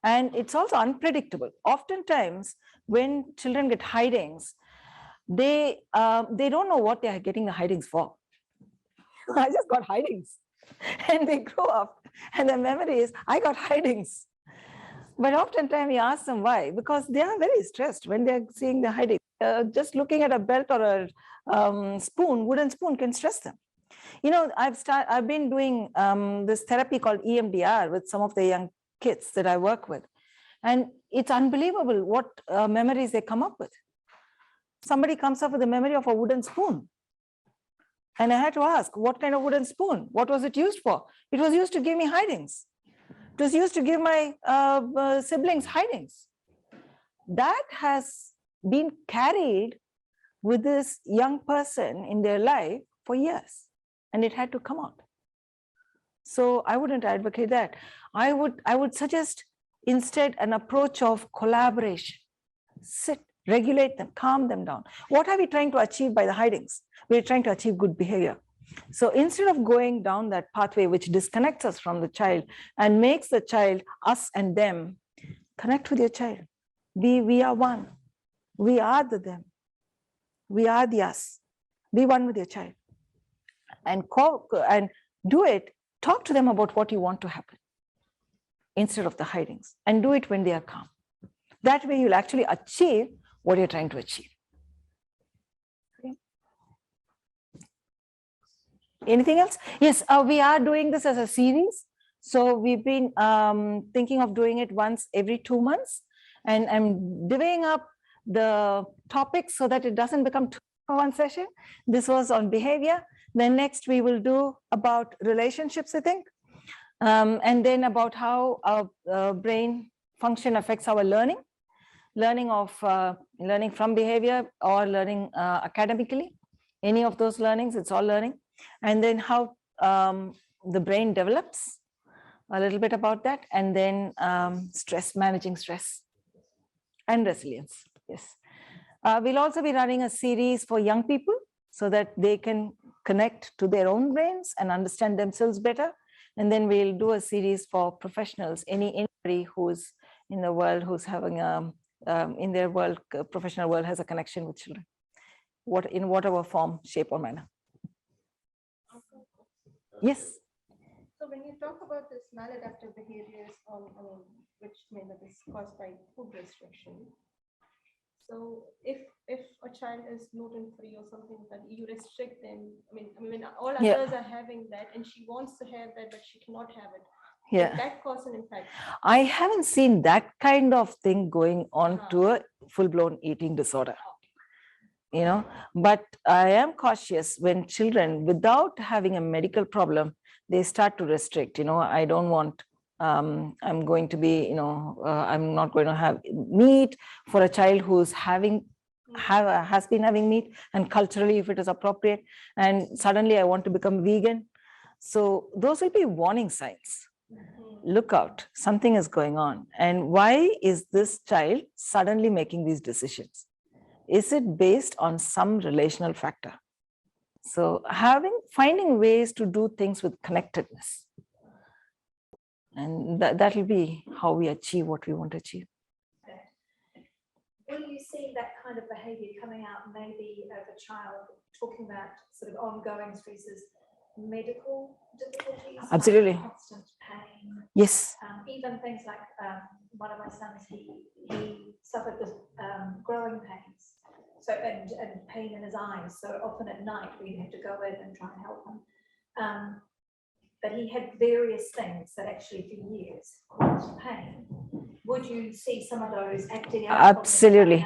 and it's also unpredictable. Oftentimes, when children get hidings, they don't know what they are getting the hidings for. I just got hidings, and they grow up, and their memory is, I got hidings. But oftentimes we ask them why, because they are very stressed when they're seeing the hiding. Just looking at a belt or a wooden spoon can stress them. You know, I've been doing this therapy called EMDR with some of the young kids that I work with. And it's unbelievable what memories they come up with. Somebody comes up with a memory of a wooden spoon. And I had to ask, what kind of wooden spoon? What was it used for? It was used to give me hidings. It was used to give my siblings hidings. That has been carried with this young person in their life for years, and it had to come out. So I wouldn't advocate that. I would suggest instead an approach of collaboration. Sit, regulate them, calm them down. What are we trying to achieve by the hidings? We're trying to achieve good behavior. So instead of going down that pathway which disconnects us from the child and makes the child us and them, connect with your child. We are one. We are the them. We are the us. Be one with your child. And do it. Talk to them about what you want to happen instead of the hidings, and do it when they are calm. That way you'll actually achieve what you're trying to achieve. Okay. Anything else? Yes, we are doing this as a series. So we've been thinking of doing it once every 2 months, and I'm divvying up the topics so that it doesn't become too for one session. This was on behavior. Then next we will do about relationships, I think. And then about how our brain function affects our learning from behavior or learning academically. Any of those learnings, it's all learning. And then how the brain develops, a little bit about that. And then managing stress and resilience. Yes. We'll also be running a series for young people so that they can connect to their own brains and understand themselves better. And then we'll do a series for professionals, anybody who's in the world, who's having in their world, professional world, has a connection with children, in whatever form, shape, or manner. Yes. So when you talk about this maladaptive behaviors, which is caused by food restriction, so if a child is gluten-free or something, that you restrict them, I mean, all others are having that, and she wants to have that, but she cannot have it. Yeah. Does that cause an impact? I haven't seen that kind of thing going on to a full-blown eating disorder. You know, but I am cautious when children, without having a medical problem, they start to restrict. You know, I don't want. I'm going to be, I'm not going to have meat for a child who's has been having meat, and culturally, if it is appropriate, and suddenly I want to become vegan. So those will be warning signs. Look out, something is going on. And why is this child suddenly making these decisions? Is it based on some relational factor? So finding ways to do things with connectedness. And that will be how we achieve what we want to achieve. Will you see that kind of behavior coming out maybe of a child talking about sort of ongoing stresses, medical difficulties? Absolutely. Constant pain. Yes. Even things like one of my sons, he suffered with growing pains. So, and pain in his eyes. So often at night we'd have to go in and try and help him. But he had various things that actually for years caused pain. Would you see some of those acting out? Absolutely.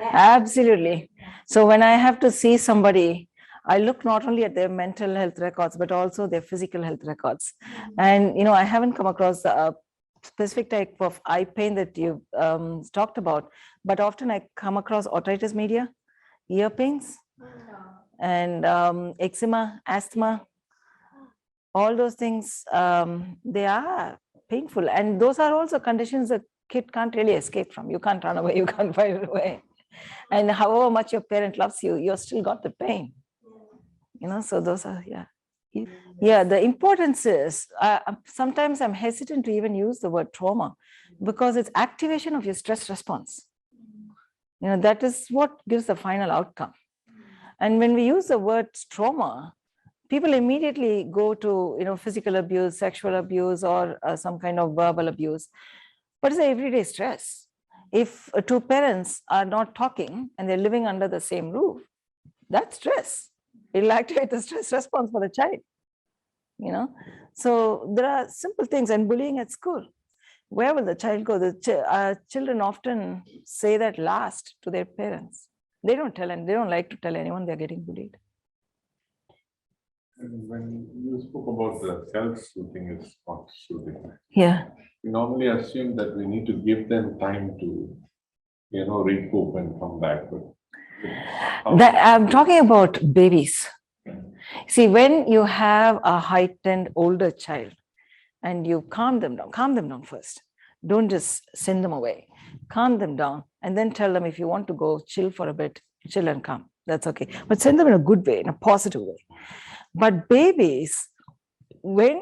Absolutely. So when I have to see somebody, I look not only at their mental health records, but also their physical health records. And, you know, I haven't come across the specific type of eye pain that you talked about, but often I come across otitis media, ear pains, and eczema, asthma. All those things, they are painful. And those are also conditions a kid can't really escape from. You can't run away, you can't fight away. And however much your parent loves you, you've still got the pain. You know, so those are, yeah. Yeah, the importance is, sometimes I'm hesitant to even use the word trauma because it's activation of your stress response. You know, that is what gives the final outcome. And when we use the word trauma, people immediately go to, you know, physical abuse, sexual abuse, or some kind of verbal abuse. But it's everyday stress. If two parents are not talking and they're living under the same roof, that's stress. It'll activate the stress response for the child. You know, so there are simple things. And bullying at school, where will the child go? The children often say that last to their parents. They don't tell, and they don't like to tell anyone they're getting bullied. And when you spoke about the self-soothing is not soothing. Yeah. We normally assume that we need to give them time to, you know, recoup and come back. But I'm talking about babies. See, when you have a heightened older child and you calm them down first. Don't just send them away. Calm them down and then tell them if you want to go chill for a bit, chill and come. That's okay. But send them in a good way, in a positive way. But babies, when,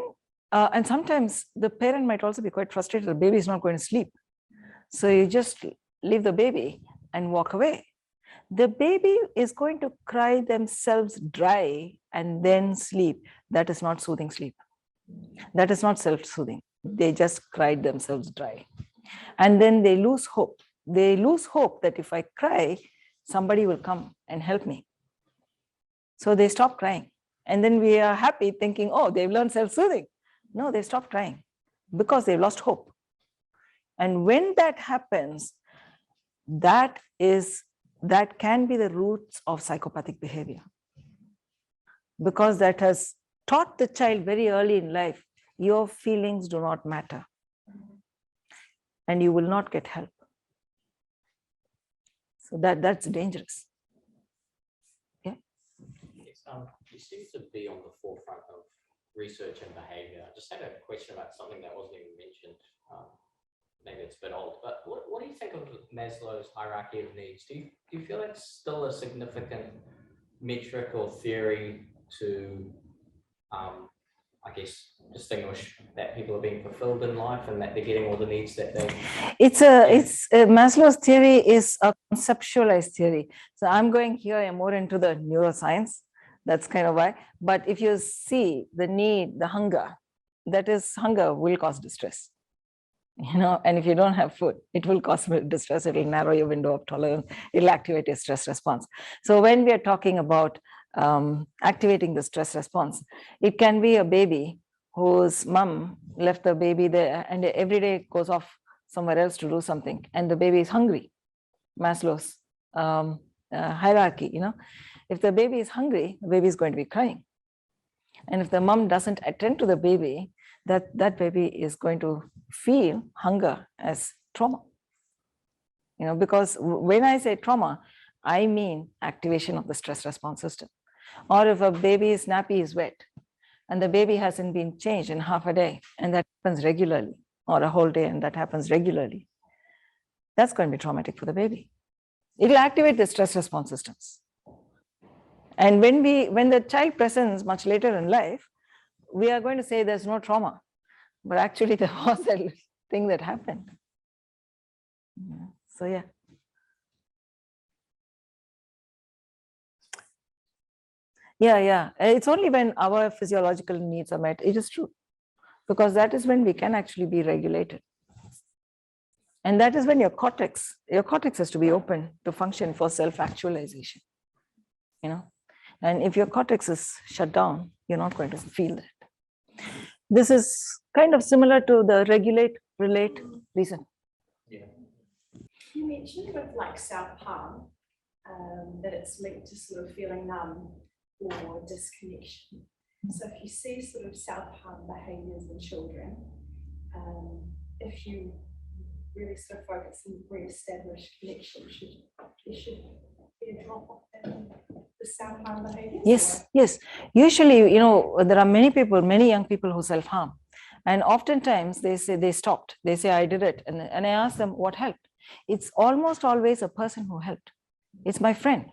and sometimes the parent might also be quite frustrated, the baby is not going to sleep. So you just leave the baby and walk away. The baby is going to cry themselves dry and then sleep. That is not soothing sleep. That is not self-soothing. They just cried themselves dry. And then they lose hope. They lose hope that if I cry, somebody will come and help me. So they stop crying. And then we are happy thinking, oh, they've learned self-soothing. No, they stop crying because they've lost hope. And when that happens, that can be the roots of psychopathic behavior. Because that has taught the child very early in life, your feelings do not matter. And you will not get help. So that's dangerous. Yeah. You seem to be on the forefront of research and behavior. I just had a question about something that wasn't even mentioned. Maybe it's a bit old, but what do you think of Maslow's hierarchy of needs? Do you feel it's still a significant metric or theory to, I guess, distinguish that people are being fulfilled in life and that they're getting all the needs that they... Maslow's theory is a conceptualized theory. So I'm going here more into the neuroscience. That's kind of why. But if you see the need, the hunger, that is, hunger will cause distress. You know, and if you don't have food, it will cause distress. It will narrow your window of tolerance. It will activate your stress response. So when we are talking about activating the stress response, it can be a baby whose mom left the baby there and every day goes off somewhere else to do something, and the baby is hungry. Maslow's hierarchy, you know, if the baby is hungry, the baby is going to be crying. And if the mom doesn't attend to the baby, that baby is going to feel hunger as trauma. You know, because when I say trauma, I mean activation of the stress response system. Or if a baby's nappy is wet and the baby hasn't been changed in half a day, and that happens regularly, or a whole day and that happens regularly, that's going to be traumatic for the baby. It will activate the stress response systems. And when the child presents much later in life, we are going to say there's no trauma, but actually there was a thing that happened. So yeah. Yeah. It's only when our physiological needs are met. It is true, because that is when we can actually be regulated. And that is when your cortex has to be open to function for self-actualization, you know. And if your cortex is shut down, you're not going to feel that. This is kind of similar to the regulate, relate, reason. Yeah. You mentioned with like self-harm, that it's linked to sort of feeling numb or disconnection. So if you see sort of self-harm behaviours in children, if you really sort of focus and re-establish connection, there should be a drop off in the self-harm behaviours? Yes, yes. Usually, you know, there are many young people who self-harm. And oftentimes they say they stopped. They say, I did it. And I ask them, what helped? It's almost always a person who helped. It's my friend,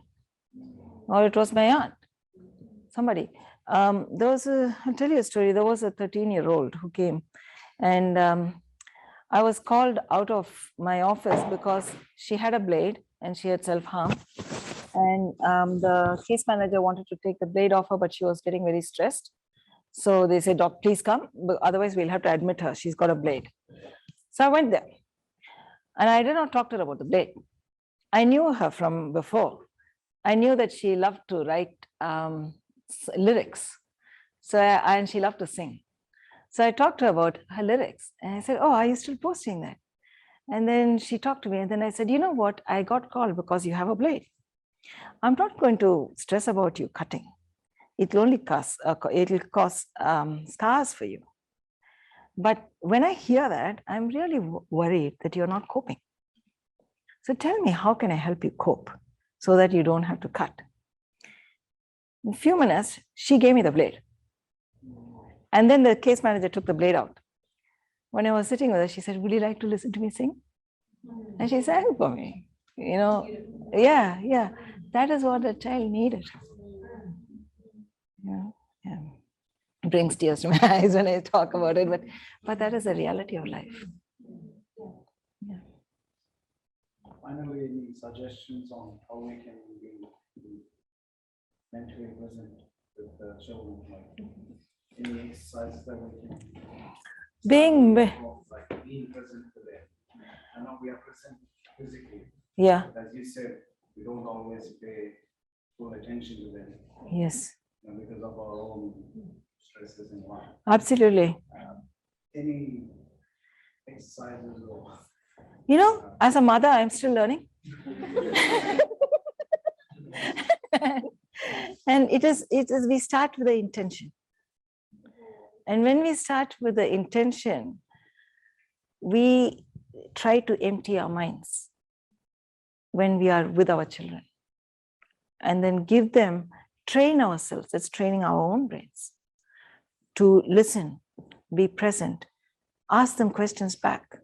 or it was my aunt, somebody. I'll tell you a story. There was a 13-year-old who came, and I was called out of my office because she had a blade and she had self-harm. And the case manager wanted to take the blade off her, but she was getting very stressed. So they said, Doc, please come, but otherwise we'll have to admit her. She's got a blade. So I went there, and I did not talk to her about the blade. I knew her from before. I knew that she loved to write lyrics. And she loved to sing. So I talked to her about her lyrics. And I said, oh, are you still posting that? And then she talked to me. And then I said, you know what? I got called because you have a blade. I'm not going to stress about you cutting. It will only cause scars for you. But when I hear that, I'm really worried that you're not coping. So tell me, how can I help you cope so that you don't have to cut? In a few minutes, she gave me the blade. And then the case manager took the blade out. When I was sitting with her, she said, would you like to listen to me sing? And she sang for me. You know, yeah. That is what the child needed. Yeah. It brings tears to my eyes when I talk about it, but that is the reality of life. Finally, any suggestions on how we can be mentally present with the children? Like any exercises that we can being present for them. I know we are present physically. Yeah. But as you said, we don't always pay full attention to them. Yes. Because of our own stresses and life. Absolutely. Any exercises or? You know, as a mother, I'm still learning. And it is, we start with the intention. And when we start with the intention, we try to empty our minds when we are with our children. And then give them, train ourselves, that's training our own brains to listen, be present, ask them questions back.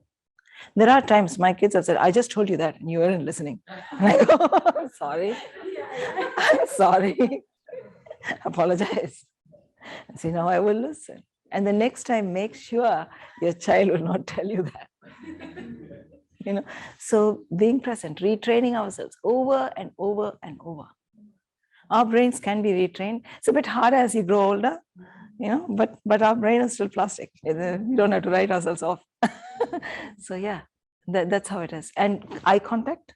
There are times my kids have said, I just told you that and you weren't listening. And I go, I'm sorry. I'm sorry. Apologize. And say, no, I will listen. And the next time, make sure your child will not tell you that. You know, so being present, retraining ourselves over and over and over. Our brains can be retrained. It's a bit harder as you grow older, you know, but our brain is still plastic. We don't have to write ourselves off. So yeah, that's how it is. And eye contact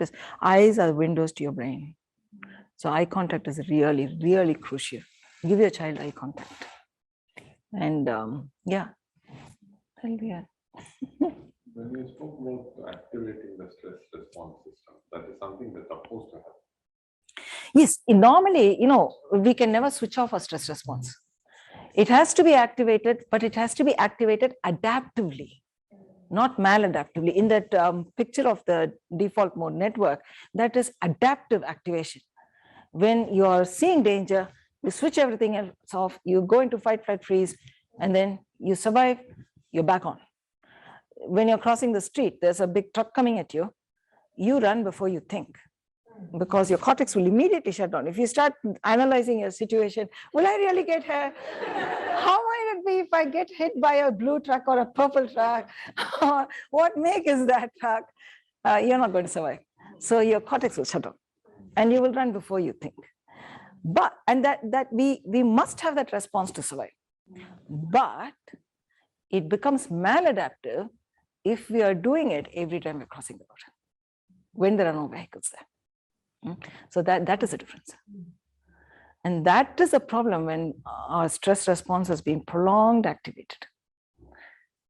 is, eyes are windows to your brain. So eye contact is really, really crucial. Give your child eye contact. And yeah, that'll be it. When you spoke about activating the stress response system, that is something that's supposed to happen. Yes, normally, you know, we can never switch off a stress response. It has to be activated, but it has to be activated adaptively, not maladaptively. In that picture of the default mode network, that is adaptive activation. When you're seeing danger, you switch everything else off, you go into fight, flight, freeze, and then you survive, you're back on. When you're crossing the street, there's a big truck coming at you, you run before you think, because your cortex will immediately shut down. If you start analyzing your situation, will I really get hit? How might it be if I get hit by a blue truck or a purple truck? What make is that truck? You're not going to survive. So your cortex will shut down and you will run before you think. And that we must have that response to survive. But it becomes maladaptive if we are doing it every time we're crossing the road, when there are no vehicles there. So that is a difference. And that is a problem when our stress response is being prolonged activated.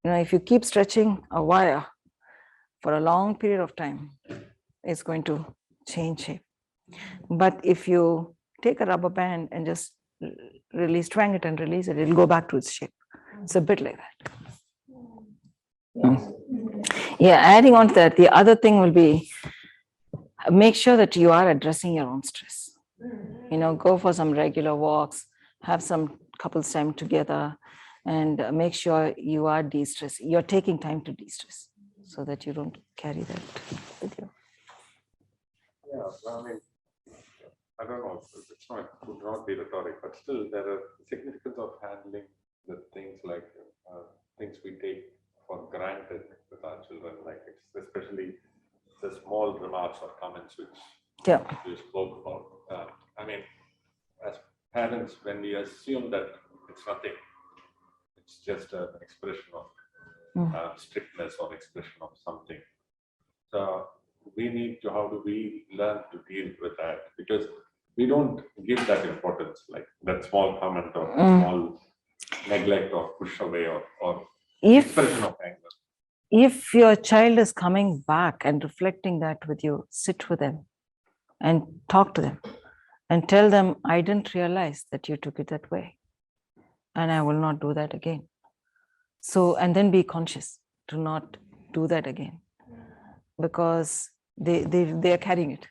If you keep stretching a wire for a long period of time, it's going to change shape. But if you take a rubber band and just twang it and release it, it'll go back to its shape. It's a bit like that. Yeah, adding on to that, the other thing will be make sure that you are addressing your own stress. Go for some regular walks, have some couples time together, and make sure you are de-stressing. You're taking time to de-stress so that you don't carry that with you. Yeah, well, I mean, I don't know, it would not be rhetoric, but still there are significance of handling the things like things we take for granted with our children, like especially the small remarks or comments which you spoke about. I mean, as parents, when we assume that it's nothing, it's just an expression of strictness or expression of something. So we need to, how do we learn to deal with that? Because we don't give that importance, like that small comment or small neglect or push away or expression of anger. If your child is coming back and reflecting that with you, sit with them and talk to them and tell them, I didn't realize that you took it that way and I will not do that again. So, and then be conscious to not do that again, because they are carrying it,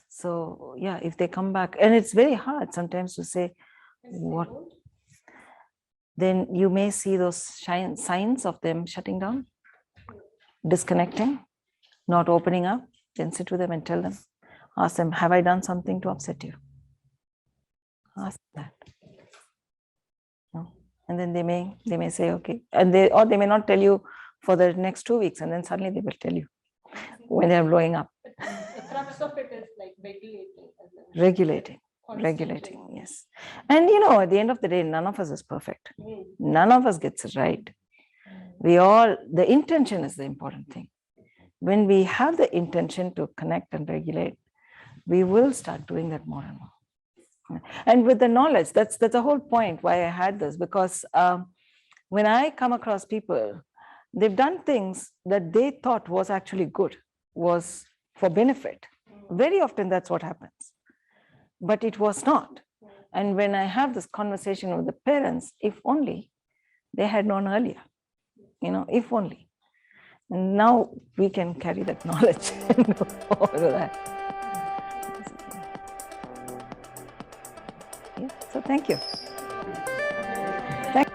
So yeah, if they come back, and it's very hard sometimes to say what, then you may see those signs of them shutting down, disconnecting, not opening up. Then sit with them and tell them, ask them, have I done something to upset you? Ask that. And then they may say, okay, and they may not tell you for the next 2 weeks, and then suddenly they will tell you when they're blowing up. The crux of it is like Regulating, yes. And at the end of the day, none of us is perfect. None of us gets it right. The intention is the important thing. When we have the intention to connect and regulate, we will start doing that more and more. And with the knowledge, that's the whole point why I had this, because when I come across people, they've done things that they thought was actually good, was for benefit. Very often that's what happens, but it was not. And when I have this conversation with the parents, if only they had known earlier, if only. And now we can carry that knowledge and go over that. Yeah, so thank you. Thank you.